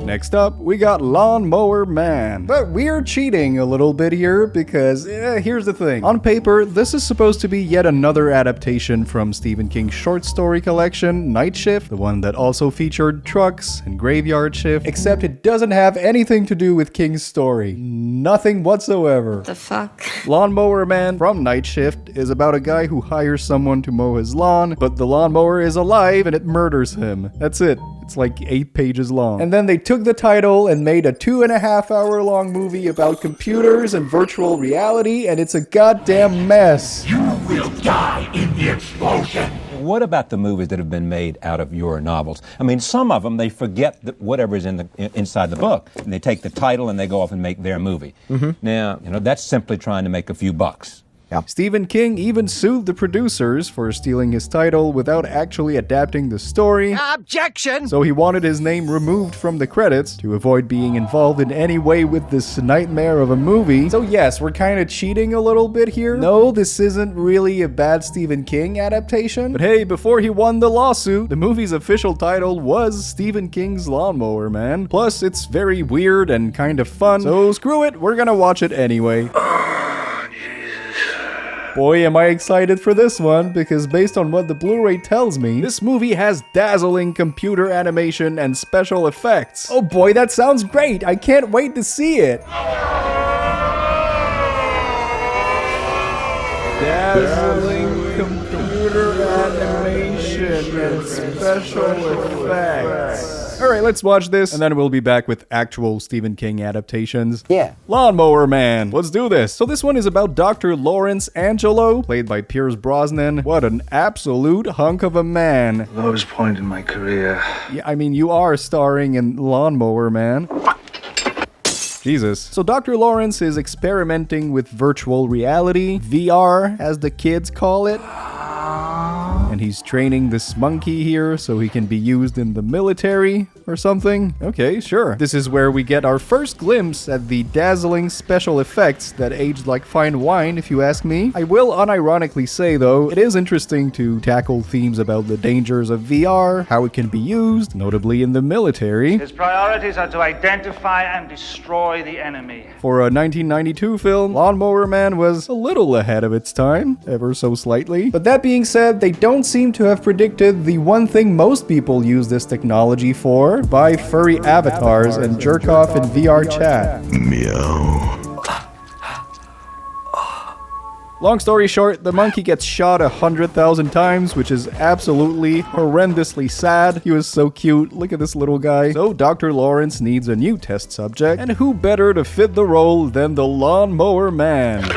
Next up, we got Lawnmower Man. But we're cheating a little bit here because, here's the thing. On paper, this is supposed to be yet another adaptation from Stephen King's short story collection, Night Shift, the one that also featured trucks and graveyard shift, except it doesn't have anything to do with King's story. Nothing whatsoever. The fuck? Lawnmower Man from Night Shift is about a guy who hires someone to mow his lawn, but the lawnmower is alive and it murders him. That's it. It's like 8 pages long. And then they took the title and made a 2.5-hour long movie about computers and virtual reality, and it's a goddamn mess. You will die in the explosion. What about the movies that have been made out of your novels? I mean, some of them, they forget whatever is inside the book, and they take the title and they go off and make their movie. Now, that's simply trying to make a few bucks. Yeah. Stephen King even sued the producers for stealing his title without actually adapting the story. Objection! So he wanted his name removed from the credits to avoid being involved in any way with this nightmare of a movie. So yes, we're kind of cheating a little bit here. No, this isn't really a bad Stephen King adaptation. But hey, before he won the lawsuit, the movie's official title was Stephen King's Lawnmower Man. Plus, it's very weird and kind of fun. So screw it, we're gonna watch it anyway. Boy, am I excited for this one, because based on what the Blu-ray tells me, this movie has dazzling computer animation and special effects. Oh boy, that sounds great! I can't wait to see it! Dazzling computer animation and special effects. Alright, let's watch this, and then we'll be back with actual Stephen King adaptations. Yeah. Lawnmower Man. Let's do this. So this one is about Dr. Lawrence Angelo, played by Pierce Brosnan. What an absolute hunk of a man. Lowest point in my career. Yeah, I mean, you are starring in Lawnmower Man. Jesus. So Dr. Lawrence is experimenting with virtual reality, VR, as the kids call it. And he's training this monkey here so he can be used in the military or something. Okay, sure. This is where we get our first glimpse at the dazzling special effects that aged like fine wine, if you ask me. I will unironically say, though, it is interesting to tackle themes about the dangers of VR, how it can be used, notably in the military. His priorities are to identify and destroy the enemy. For a 1992 film, Lawnmower Man was a little ahead of its time, ever so slightly. But that being said, they don't seem to have predicted the one thing most people use this technology for: buy furry avatars and jerk off in VR chat. Meow. Long story short, the monkey gets shot 100,000 times, which is absolutely horrendously sad. He was so cute. Look at this little guy. So Dr. Lawrence needs a new test subject, and who better to fit the role than the Lawnmower Man?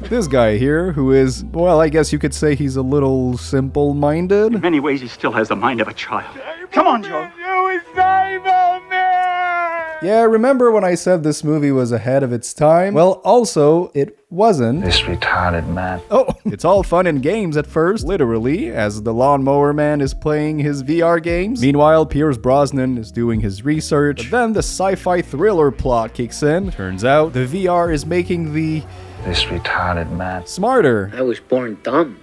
This guy here, who is, well, I guess you could say he's a little simple-minded. In many ways, he still has the mind of a child. Come on, Joe. Yeah, remember when I said this movie was ahead of its time? Well, also, it wasn't. This retarded man. Oh, it's all fun and games at first, literally, as the Lawnmower Man is playing his VR games. Meanwhile, Pierce Brosnan is doing his research. But then the sci-fi thriller plot kicks in. Turns out the VR is making the... This retarded man. Smarter. I was born dumb.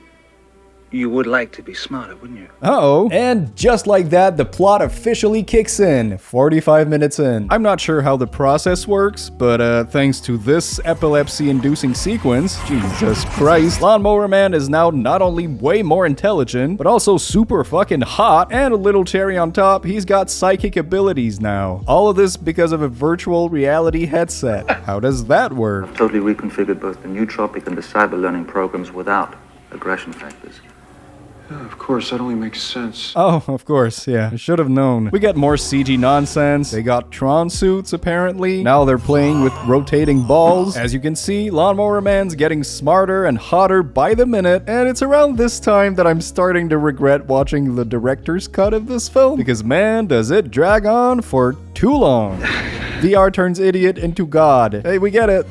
You would like to be smarter, wouldn't you? Uh-oh. And just like that, the plot officially kicks in, 45 minutes in. I'm not sure how the process works, but thanks to this epilepsy-inducing sequence, Jesus Christ, Lawnmower Man is now not only way more intelligent, but also super fucking hot, and a little cherry on top, he's got psychic abilities now. All of this because of a virtual reality headset. How does that work? I've totally reconfigured both the nootropic and the cyber learning programs without aggression factors. Yeah, of course, that only makes sense. Oh, of course, yeah. I should have known. We get more CG nonsense. They got Tron suits, apparently. Now they're playing with rotating balls. As you can see, Lawnmower Man's getting smarter and hotter by the minute, and it's around this time that I'm starting to regret watching the director's cut of this film, because man, does it drag on for too long. VR turns idiot into God. Hey, we get it.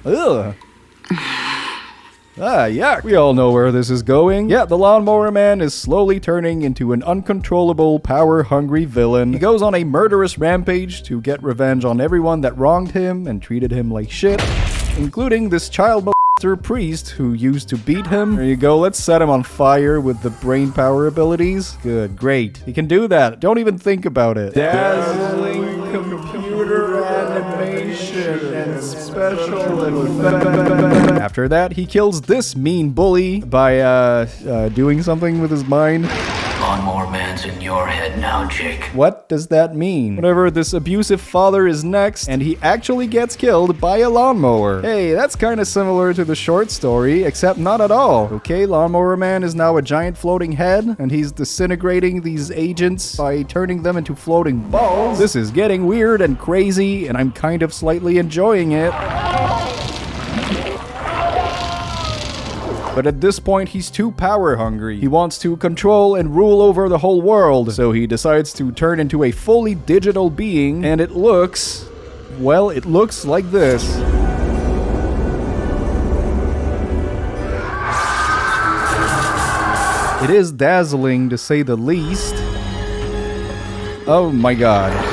Ugh. Ah, yuck. We all know where this is going. Yeah, the Lawnmower Man is slowly turning into an uncontrollable, power-hungry villain. He goes on a murderous rampage to get revenge on everyone that wronged him and treated him like shit, including this child molester priest who used to beat him. There you go, let's set him on fire with the brain power abilities. Good, great. He can do that. Don't even think about it. Dazzling computer animation and special effects. After that, he kills this mean bully by doing something with his mind. Lawnmower Man's in your head now, Jake. What does that mean? Whatever, this abusive father is next, and he actually gets killed by a lawnmower. Hey, that's kind of similar to the short story, except not at all. Okay, Lawnmower Man is now a giant floating head, and he's disintegrating these agents by turning them into floating balls. This is getting weird and crazy, and I'm kind of slightly enjoying it. But at this point, he's too power hungry. He wants to control and rule over the whole world, so he decides to turn into a fully digital being, and it looks, well, it looks like this. It is dazzling, to say the least. Oh my god.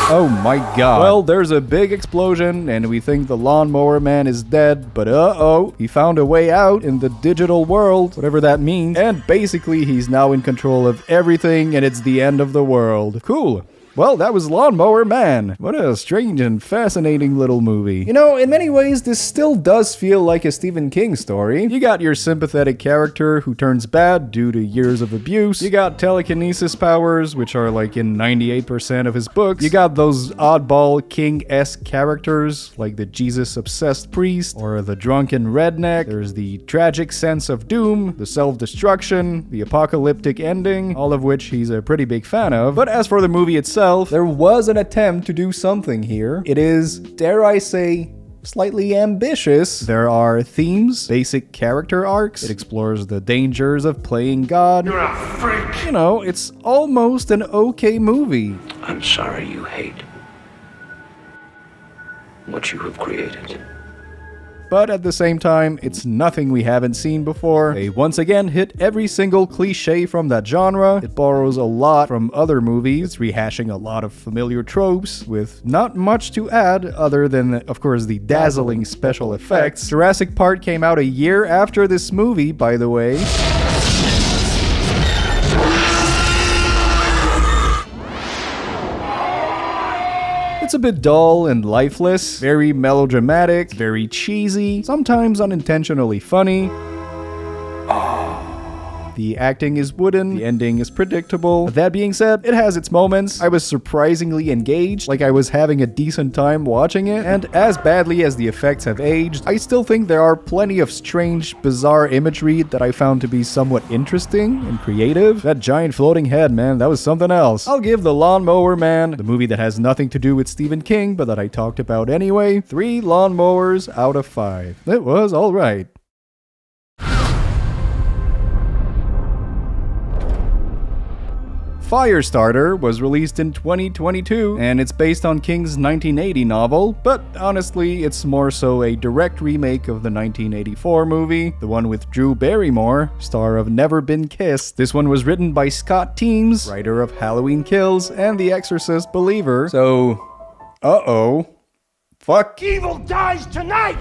Oh my god. Well, there's a big explosion, and we think the Lawnmower Man is dead, but uh-oh, he found a way out in the digital world, whatever that means, and basically he's now in control of everything, and it's the end of the world. Cool. Well, that was Lawnmower Man. What a strange and fascinating little movie. You know, in many ways, this still does feel like a Stephen King story. You got your sympathetic character who turns bad due to years of abuse. You got telekinesis powers, which are like in 98% of his books. You got those oddball King-esque characters, like the Jesus-obsessed priest, or the drunken redneck. There's the tragic sense of doom, the self-destruction, the apocalyptic ending, all of which he's a pretty big fan of. But as for the movie itself, there was an attempt to do something here. It is, dare I say, slightly ambitious. There are themes, basic character arcs. It explores the dangers of playing God. You're a freak! You know, it's almost an okay movie. I'm sorry you hate what you have created. But at the same time, it's nothing we haven't seen before. They once again hit every single cliche from that genre. It borrows a lot from other movies, rehashing a lot of familiar tropes, with not much to add other than, of course, the dazzling special effects. Jurassic Park came out a year after this movie, by the way. It's a bit dull and lifeless, very melodramatic, very cheesy, sometimes unintentionally funny. The acting is wooden, the ending is predictable. But that being said, it has its moments. I was surprisingly engaged, like I was having a decent time watching it, and as badly as the effects have aged, I still think there are plenty of strange, bizarre imagery that I found to be somewhat interesting and creative. That giant floating head, man, that was something else. I'll give The Lawnmower Man, the movie that has nothing to do with Stephen King, but that I talked about anyway, 3 lawnmowers out of 5. It was alright. Firestarter was released in 2022, and it's based on King's 1980 novel, but honestly, it's more so a direct remake of the 1984 movie, the one with Drew Barrymore, star of Never Been Kissed. This one was written by Scott Teems, writer of Halloween Kills and The Exorcist Believer, so, fuck? Evil dies tonight!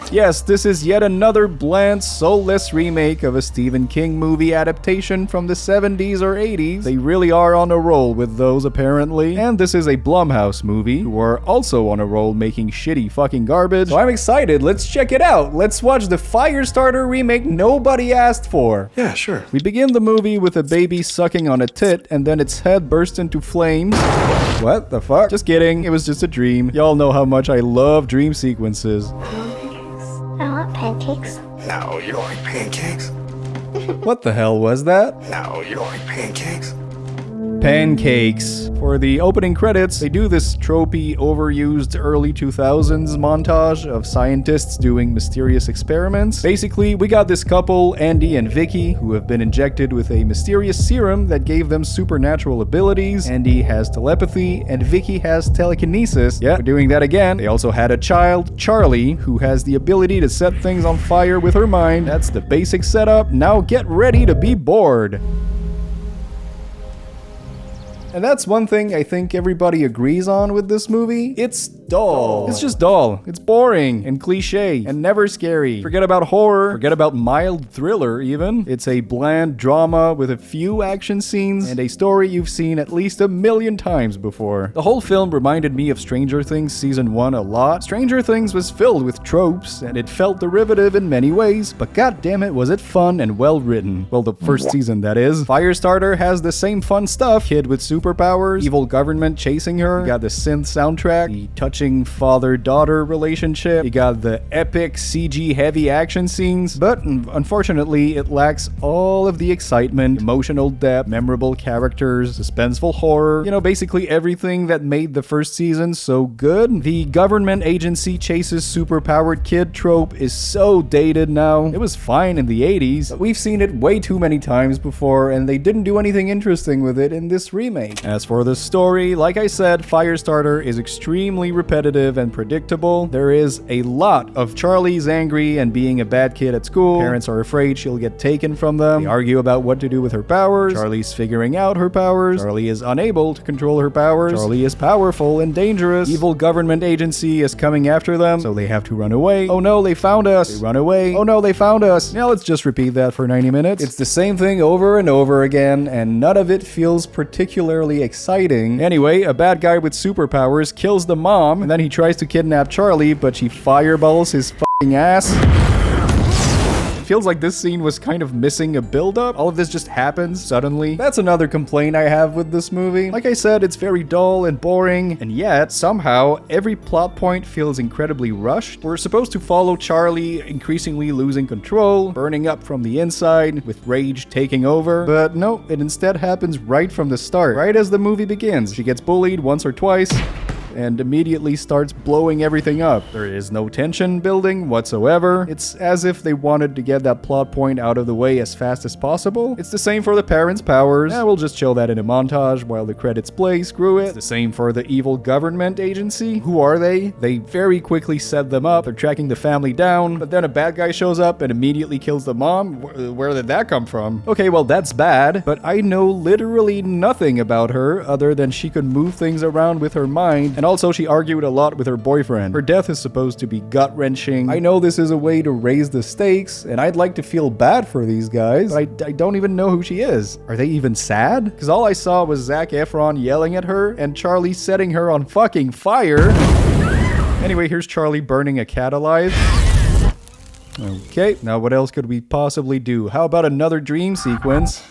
Yes, this is yet another bland, soulless remake of a Stephen King movie adaptation from the 70s or 80s. They really are on a roll with those, apparently. And this is a Blumhouse movie, who are also on a roll making shitty fucking garbage. So I'm excited, let's check it out. Let's watch the Firestarter remake nobody asked for. Yeah, sure. We begin the movie with a baby sucking on a tit, and then its head bursts into flames. What the fuck? Just kidding, it was just a dream. Y'all know how much I love dream sequences. I want pancakes. No, you don't like pancakes? What the hell was that? No, you don't like pancakes? Pancakes. For the opening credits, they do this tropey, overused early 2000s montage of scientists doing mysterious experiments. Basically, we got this couple, Andy and Vicky, who have been injected with a mysterious serum that gave them supernatural abilities. Andy has telepathy, and Vicky has telekinesis. Yeah, we're doing that again. They also had a child, Charlie, who has the ability to set things on fire with her mind. That's the basic setup. Now get ready to be bored. And that's one thing I think everybody agrees on with this movie. It's dull. It's just dull. It's boring and cliche and never scary. Forget about horror. Forget about mild thriller even. It's a bland drama with a few action scenes and a story you've seen at least 1,000,000 times before. The whole film reminded me of Stranger Things Season 1 a lot. Stranger Things was filled with tropes and it felt derivative in many ways, but goddammit was it fun and well written. Well, the first season that is. Firestarter has the same fun stuff. Kid with superpowers, evil government chasing her, you got the synth soundtrack, the touching father-daughter relationship, you got the epic CG heavy action scenes, but unfortunately it lacks all of the excitement, emotional depth, memorable characters, suspenseful horror, you know, basically everything that made the first season so good. The government agency chases superpowered kid trope is so dated now. It was fine in the 80s, but we've seen it way too many times before and they didn't do anything interesting with it in this remake. As for the story, like I said, Firestarter is extremely repetitive and predictable. There is a lot of Charlie's angry and being a bad kid at school. Parents are afraid she'll get taken from them. They argue about what to do with her powers. Charlie's figuring out her powers. Charlie is unable to control her powers. Charlie is powerful and dangerous. Evil government agency is coming after them, so they have to run away. Oh no, they found us. They run away. Oh no, they found us. Now let's just repeat that for 90 minutes. It's the same thing over and over again, and none of it feels particularly exciting. Anyway, a bad guy with superpowers kills the mom, and then he tries to kidnap Charlie, but she fireballs his fucking ass. Feels like this scene was kind of missing a build-up. All of this just happens suddenly. That's another complaint I have with this movie. Like I said, it's very dull and boring, and yet, somehow, every plot point feels incredibly rushed. We're supposed to follow Charlie increasingly losing control, burning up from the inside, with rage taking over. But no, it instead happens right from the start. Right as the movie begins. She gets bullied once or twice, and immediately starts blowing everything up. There is no tension building whatsoever. It's as if they wanted to get that plot point out of the way as fast as possible. It's the same for the parents' powers. We'll just chill that in a montage while the credits play, screw it. It's the same for the evil government agency. Who are they? They very quickly set them up. They're tracking the family down, but then a bad guy shows up and immediately kills the mom. Where did that come from? Okay, well that's bad, but I know literally nothing about her other than she could move things around with her mind, and also she argued a lot with her boyfriend. Her death is supposed to be gut-wrenching. I know this is a way to raise the stakes, and I'd like to feel bad for these guys, but I don't even know who she is. Are they even sad? Because all I saw was Zac Efron yelling at her, and Charlie setting her on fucking fire. Anyway, here's Charlie burning a cat alive. Okay, now what else could we possibly do? How about another dream sequence?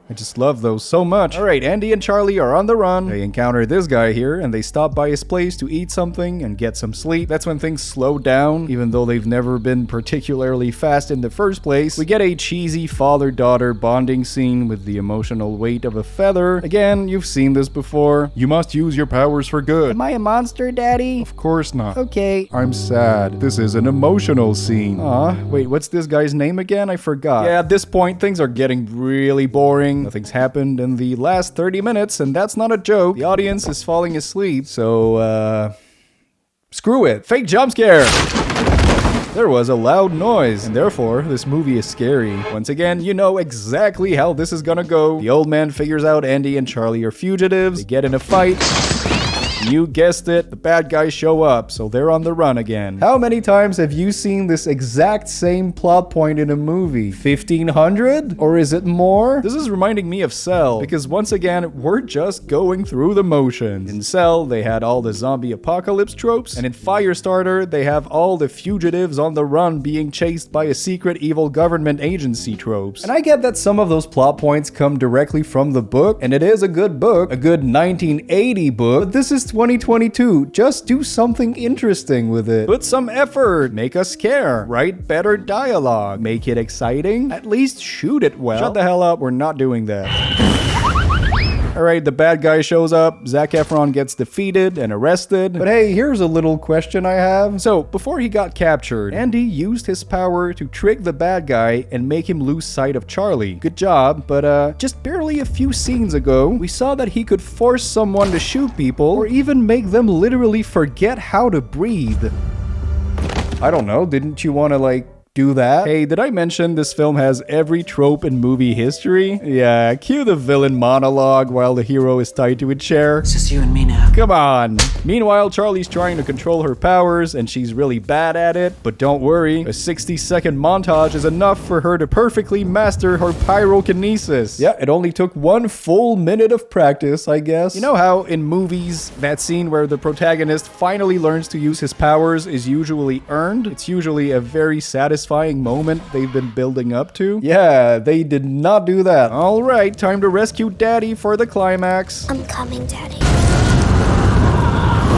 I just love those so much. Alright, Andy and Charlie are on the run. They encounter this guy here, and they stop by his place to eat something and get some sleep. That's when things slow down, even though they've never been particularly fast in the first place. We get a cheesy father-daughter bonding scene with the emotional weight of a feather. Again, you've seen this before. You must use your powers for good. Am I a monster, Daddy? Of course not. Okay. I'm sad. This is an emotional scene. Aw, wait, what's this guy's name again? I forgot. Yeah, at this point, things are getting really boring. Nothing's happened in the last 30 minutes, and that's not a joke. The audience is falling asleep, so, screw it. Fake jump scare! There was a loud noise, and therefore, this movie is scary. Once again, you know exactly how this is gonna go. The old man figures out Andy and Charlie are fugitives. They get in a fight. You guessed it, the bad guys show up, so they're on the run again. How many times have you seen this exact same plot point in a movie? 1,500? Or is it more? This is reminding me of Cell, because once again, we're just going through the motions. In Cell, they had all the zombie apocalypse tropes, and in Firestarter, they have all the fugitives on the run being chased by a secret evil government agency tropes. And I get that some of those plot points come directly from the book, and it is a good book, a good 1980 book, but this is 2022. Just do something interesting with it. Put some effort, make us care, write better dialogue, make it exciting, at least shoot it well. Shut the hell up, we're not doing that. Alright, the bad guy shows up, Zac Efron gets defeated and arrested. But hey, here's a little question I have. So, before he got captured, Andy used his power to trick the bad guy and make him lose sight of Charlie. Good job, but just barely a few scenes ago, we saw that he could force someone to shoot people or even make them literally forget how to breathe. I don't know, didn't you want to like do that? Hey, did I mention this film has every trope in movie history? Yeah, cue the villain monologue while the hero is tied to a chair. It's just you and me now. Come on. Meanwhile, Charlie's trying to control her powers and she's really bad at it, but don't worry, a 60-second montage is enough for her to perfectly master her pyrokinesis. Yeah, it only took 1 full minute of practice, I guess. You know how in movies, that scene where the protagonist finally learns to use his powers is usually earned? It's usually a very satisfying moment they've been building up to. Yeah, they did not do that. All right, time to rescue Daddy for the climax. I'm coming, Daddy.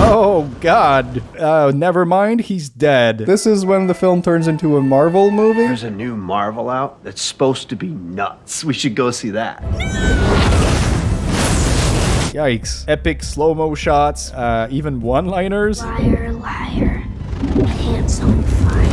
Oh, God. Never mind, he's dead. This is when the film turns into a Marvel movie? There's a new Marvel out that's supposed to be nuts. We should go see that. Yikes. Epic slow-mo shots, even one-liners. Liar, liar. Pants on fire.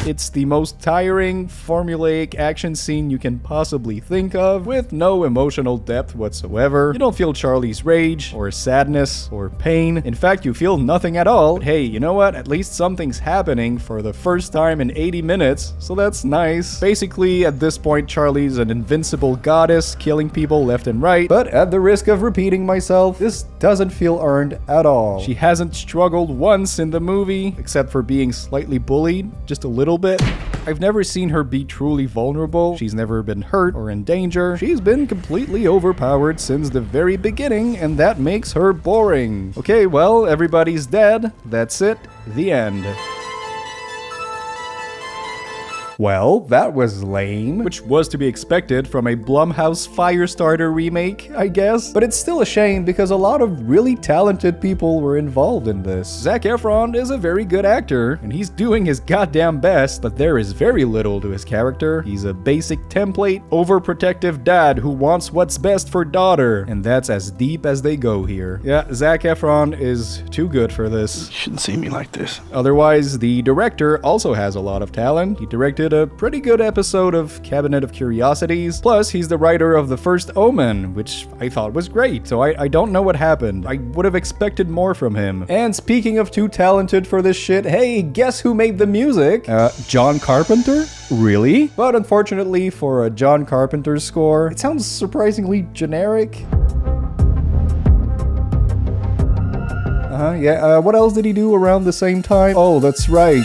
It's the most tiring, formulaic action scene you can possibly think of, with no emotional depth whatsoever. You don't feel Charlie's rage, or sadness, or pain. In fact, you feel nothing at all. But hey, you know what? At least something's happening for the first time in 80 minutes, so that's nice. Basically, at this point, Charlie's an invincible goddess, killing people left and right. But at the risk of repeating myself, this doesn't feel earned at all. She hasn't struggled once in the movie, except for being slightly bullied, just a little bit. I've never seen her be truly vulnerable. She's never been hurt or in danger. She's been completely overpowered since the very beginning, and that makes her boring. Okay, well, everybody's dead. That's it. The end. Well, that was lame, which was to be expected from a Blumhouse Firestarter remake, I guess. But it's still a shame because a lot of really talented people were involved in this. Zac Efron is a very good actor, and he's doing his goddamn best, but there is very little to his character. He's a basic template, overprotective dad who wants what's best for daughter, and that's as deep as they go here. Yeah, Zac Efron is too good for this. You shouldn't see me like this. Otherwise, the director also has a lot of talent. He directed a pretty good episode of Cabinet of Curiosities. Plus, he's the writer of The First Omen, which I thought was great. So I don't know what happened. I would have expected more from him. And speaking of too talented for this shit, hey, guess who made the music? John Carpenter? Really? But unfortunately, for a John Carpenter score, it sounds surprisingly generic. Yeah, what else did he do around the same time? Oh, that's right.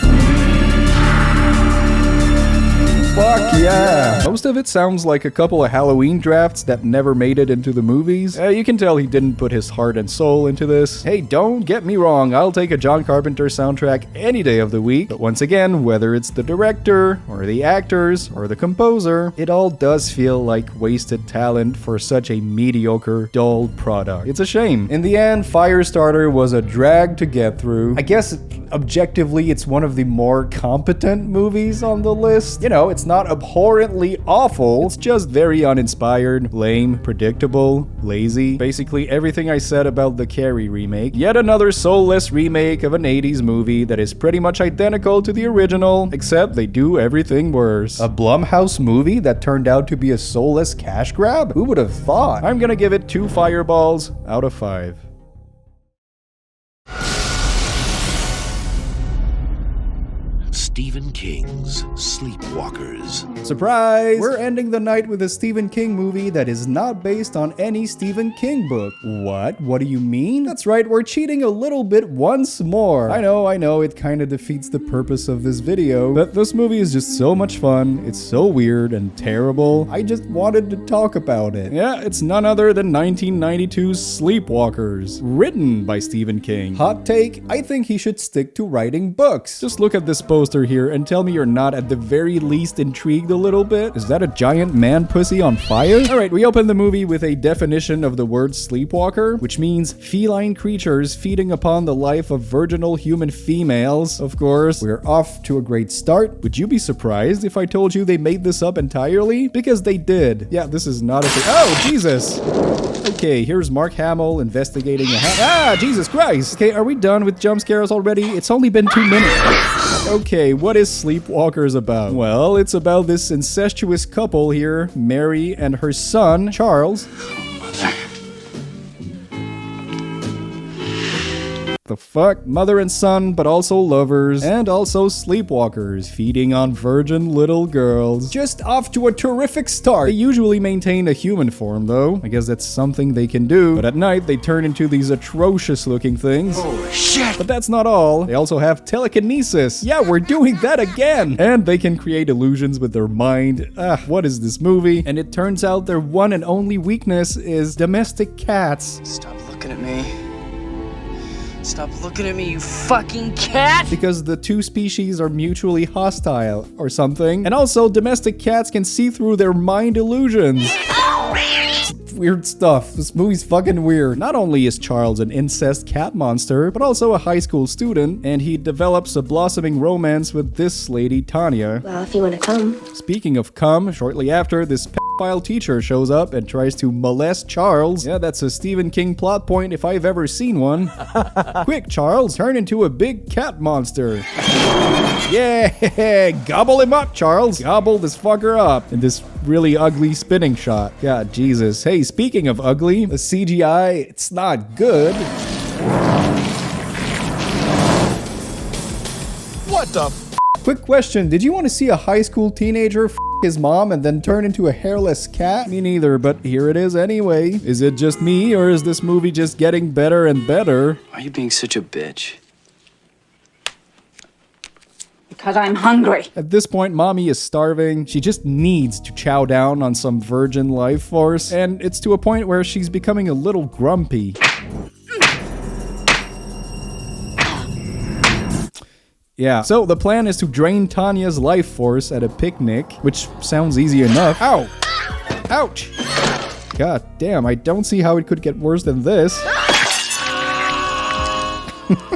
Fuck yeah! Most of it sounds like a couple of Halloween drafts that never made it into the movies. You can tell he didn't put his heart and soul into this. Hey, don't get me wrong, I'll take a John Carpenter soundtrack any day of the week. But once again, whether it's the director, or the actors, or the composer, it all does feel like wasted talent for such a mediocre, dull product. It's a shame. In the end, Firestarter was a drag to get through. I guess objectively, it's one of the more competent movies on the list. You know, it's not abhorrently awful, it's just very uninspired, lame, predictable, lazy. Basically everything I said about the Carrie remake. Yet another soulless remake of an 80s movie that is pretty much identical to the original, except they do everything worse. A Blumhouse movie that turned out to be a soulless cash grab? Who would have thought? I'm gonna give it 2 fireballs out of 5. Stephen King's Sleepwalkers. Surprise! We're ending the night with a Stephen King movie that is not based on any Stephen King book. What? What do you mean? That's right, we're cheating a little bit once more. I know, it kind of defeats the purpose of this video, but this movie is just so much fun. It's so weird and terrible. I just wanted to talk about it. Yeah, it's none other than 1992's Sleepwalkers, written by Stephen King. Hot take, I think he should stick to writing books. Just look at this poster here and tell me you're not at the very least intrigued a little bit. Is that a giant man pussy on fire? Alright, we open the movie with a definition of the word sleepwalker, which means feline creatures feeding upon the life of virginal human females. Of course, we're off to a great start. Would you be surprised if I told you they made this up entirely? Because they did. Yeah, this is not a thing. Oh, Jesus! Okay, here's Mark Hamill investigating a Jesus Christ! Okay, are we done with jump scares already? It's only been 2 minutes. Okay, what is Sleepwalkers about? Well, it's about this incestuous couple here, Mary and her son, Charles. The fuck? Mother and son, but also lovers, and also sleepwalkers, feeding on virgin little girls. Just off to a terrific start. They usually maintain a human form, though. I guess that's something they can do. But at night, they turn into these atrocious looking things. Holy shit! But that's not all. They also have telekinesis. Yeah, we're doing that again! And they can create illusions with their mind. What is this movie? And it turns out their one and only weakness is domestic cats. Stop looking at me. Stop looking at me, you fucking cat! Because the two species are mutually hostile or something. And also, domestic cats can see through their mind illusions. Weird stuff. This movie's fucking weird. Not only is Charles an incest cat monster, but also a high school student, and he develops a blossoming romance with this lady, Tanya. Well, if you want to come. Speaking of cum, shortly after, this pedophile teacher shows up and tries to molest Charles. Yeah, that's a Stephen King plot point if I've ever seen one. Quick, Charles, turn into a big cat monster. Yeah, gobble him up, Charles. Gobble this fucker up in this really ugly spinning shot. God, Jesus. Hey, speaking of ugly, the CGI, it's not good. What the Quick question, did you want to see a high school teenager f his mom and then turn into a hairless cat? Me neither, but here it is anyway. Is it just me, or is this movie just getting better and better? Why are you being such a bitch? Because I'm hungry. At this point, mommy is starving. She just needs to chow down on some virgin life force, and it's to a point where she's becoming a little grumpy. Yeah, so the plan is to drain Tanya's life force at a picnic, which sounds easy enough. Ow! Ouch! God damn, I don't see how it could get worse than this.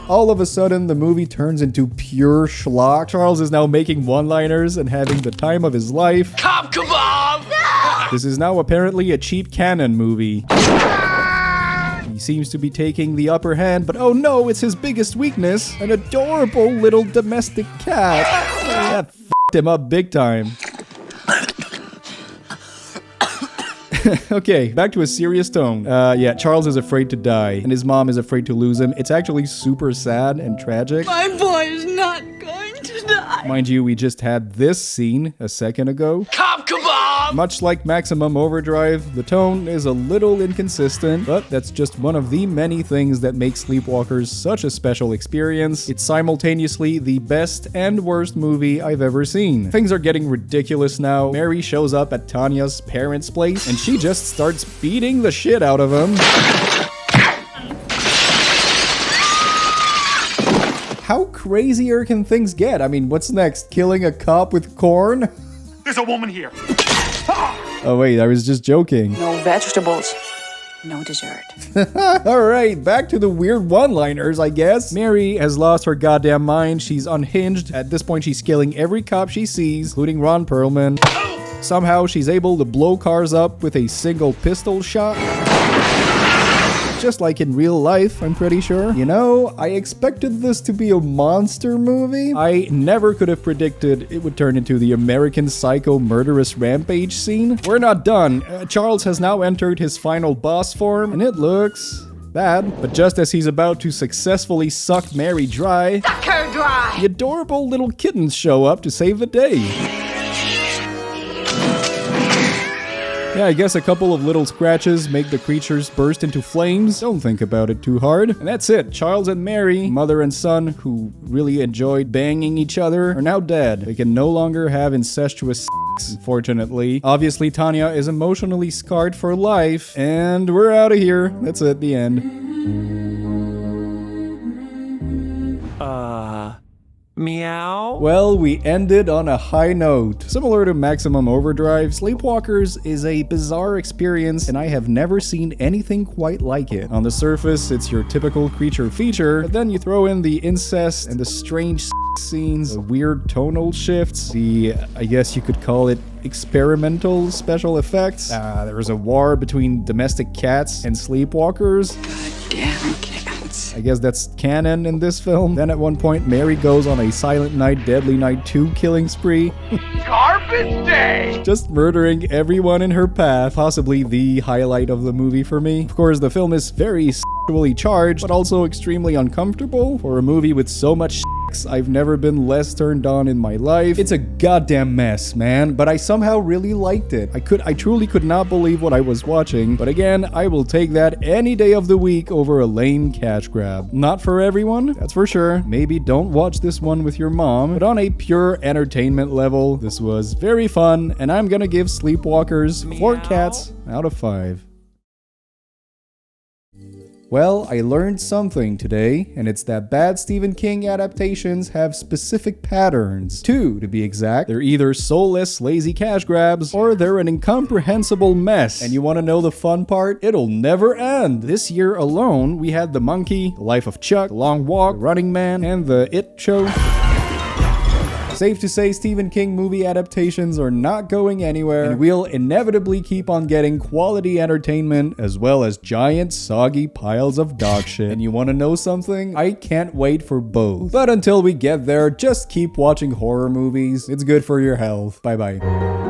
All of a sudden, the movie turns into pure schlock. Charles is now making one-liners and having the time of his life. Cop kebab! No! This is now apparently a cheap canon movie. He seems to be taking the upper hand, but oh no, it's his biggest weakness, an adorable little domestic cat. That f***ed him up big time. Okay, back to a serious tone. Yeah, Charles is afraid to die, and his mom is afraid to lose him. It's actually super sad and tragic. My boy is not going to die. Mind you, we just had this scene a second ago. Cop kebab! Much like Maximum Overdrive, the tone is a little inconsistent, but that's just one of the many things that make Sleepwalkers such a special experience. It's simultaneously the best and worst movie I've ever seen. Things are getting ridiculous now. Mary shows up at Tanya's parents' place, and she just starts beating the shit out of him. How crazier can things get? I mean, what's next? Killing a cop with corn? There's a woman here. Oh wait, I was just joking. No vegetables. No dessert. Alright, back to the weird one-liners, I guess. Mary has lost her goddamn mind. She's unhinged. At this point, she's killing every cop she sees, including Ron Perlman. Somehow, she's able to blow cars up with a single pistol shot. Just like in real life, I'm pretty sure. You know, I expected this to be a monster movie. I never could have predicted it would turn into the American Psycho murderous rampage scene. We're not done. Charles has now entered his final boss form, and it looks bad. But just as he's about to successfully suck Mary dry... Suck her Overdrive! The adorable little kittens show up to save the day. Yeah, I guess a couple of little scratches make the creatures burst into flames. Don't think about it too hard. And that's it. Charles and Mary, mother and son, who really enjoyed banging each other, are now dead. They can no longer have incestuous sex, unfortunately. Obviously, Tanya is emotionally scarred for life. And we're out of here. That's it, the end. Meow? Well, we ended on a high note. Similar to Maximum Overdrive, Sleepwalkers is a bizarre experience, and I have never seen anything quite like it. On the surface, it's your typical creature feature, but then you throw in the incest and the strange scenes, the weird tonal shifts, the, I guess you could call it, experimental special effects. There was a war between domestic cats and sleepwalkers. Damn cats. I guess that's canon in this film. Then at one point, Mary goes on a Silent Night, Deadly Night 2 killing spree. Garbage day! Just murdering everyone in her path. Possibly the highlight of the movie for me. Of course, the film is very sexually charged, but also extremely uncomfortable. For a movie with so much I've never been less turned on in my life. It's a goddamn mess, man, but I somehow really liked it. I truly could not believe what I was watching, but again, I will take that any day of the week over a lame cash grab. Not for everyone, that's for sure. Maybe don't watch this one with your mom, but on a pure entertainment level, this was very fun, and I'm gonna give Sleepwalkers 4 cats out of 5. Well, I learned something today, and it's that bad Stephen King adaptations have specific patterns. 2, to be exact. They're either soulless, lazy cash grabs, or they're an incomprehensible mess. And you want to know the fun part? It'll never end! This year alone, we had The Monkey, The Life of Chuck, The Long Walk, The Running Man, and The It Show. Safe to say Stephen King movie adaptations are not going anywhere, and we'll inevitably keep on getting quality entertainment as well as giant soggy piles of dog shit. And you want to know something? I can't wait for both. But until we get there, just keep watching horror movies. It's good for your health. Bye bye.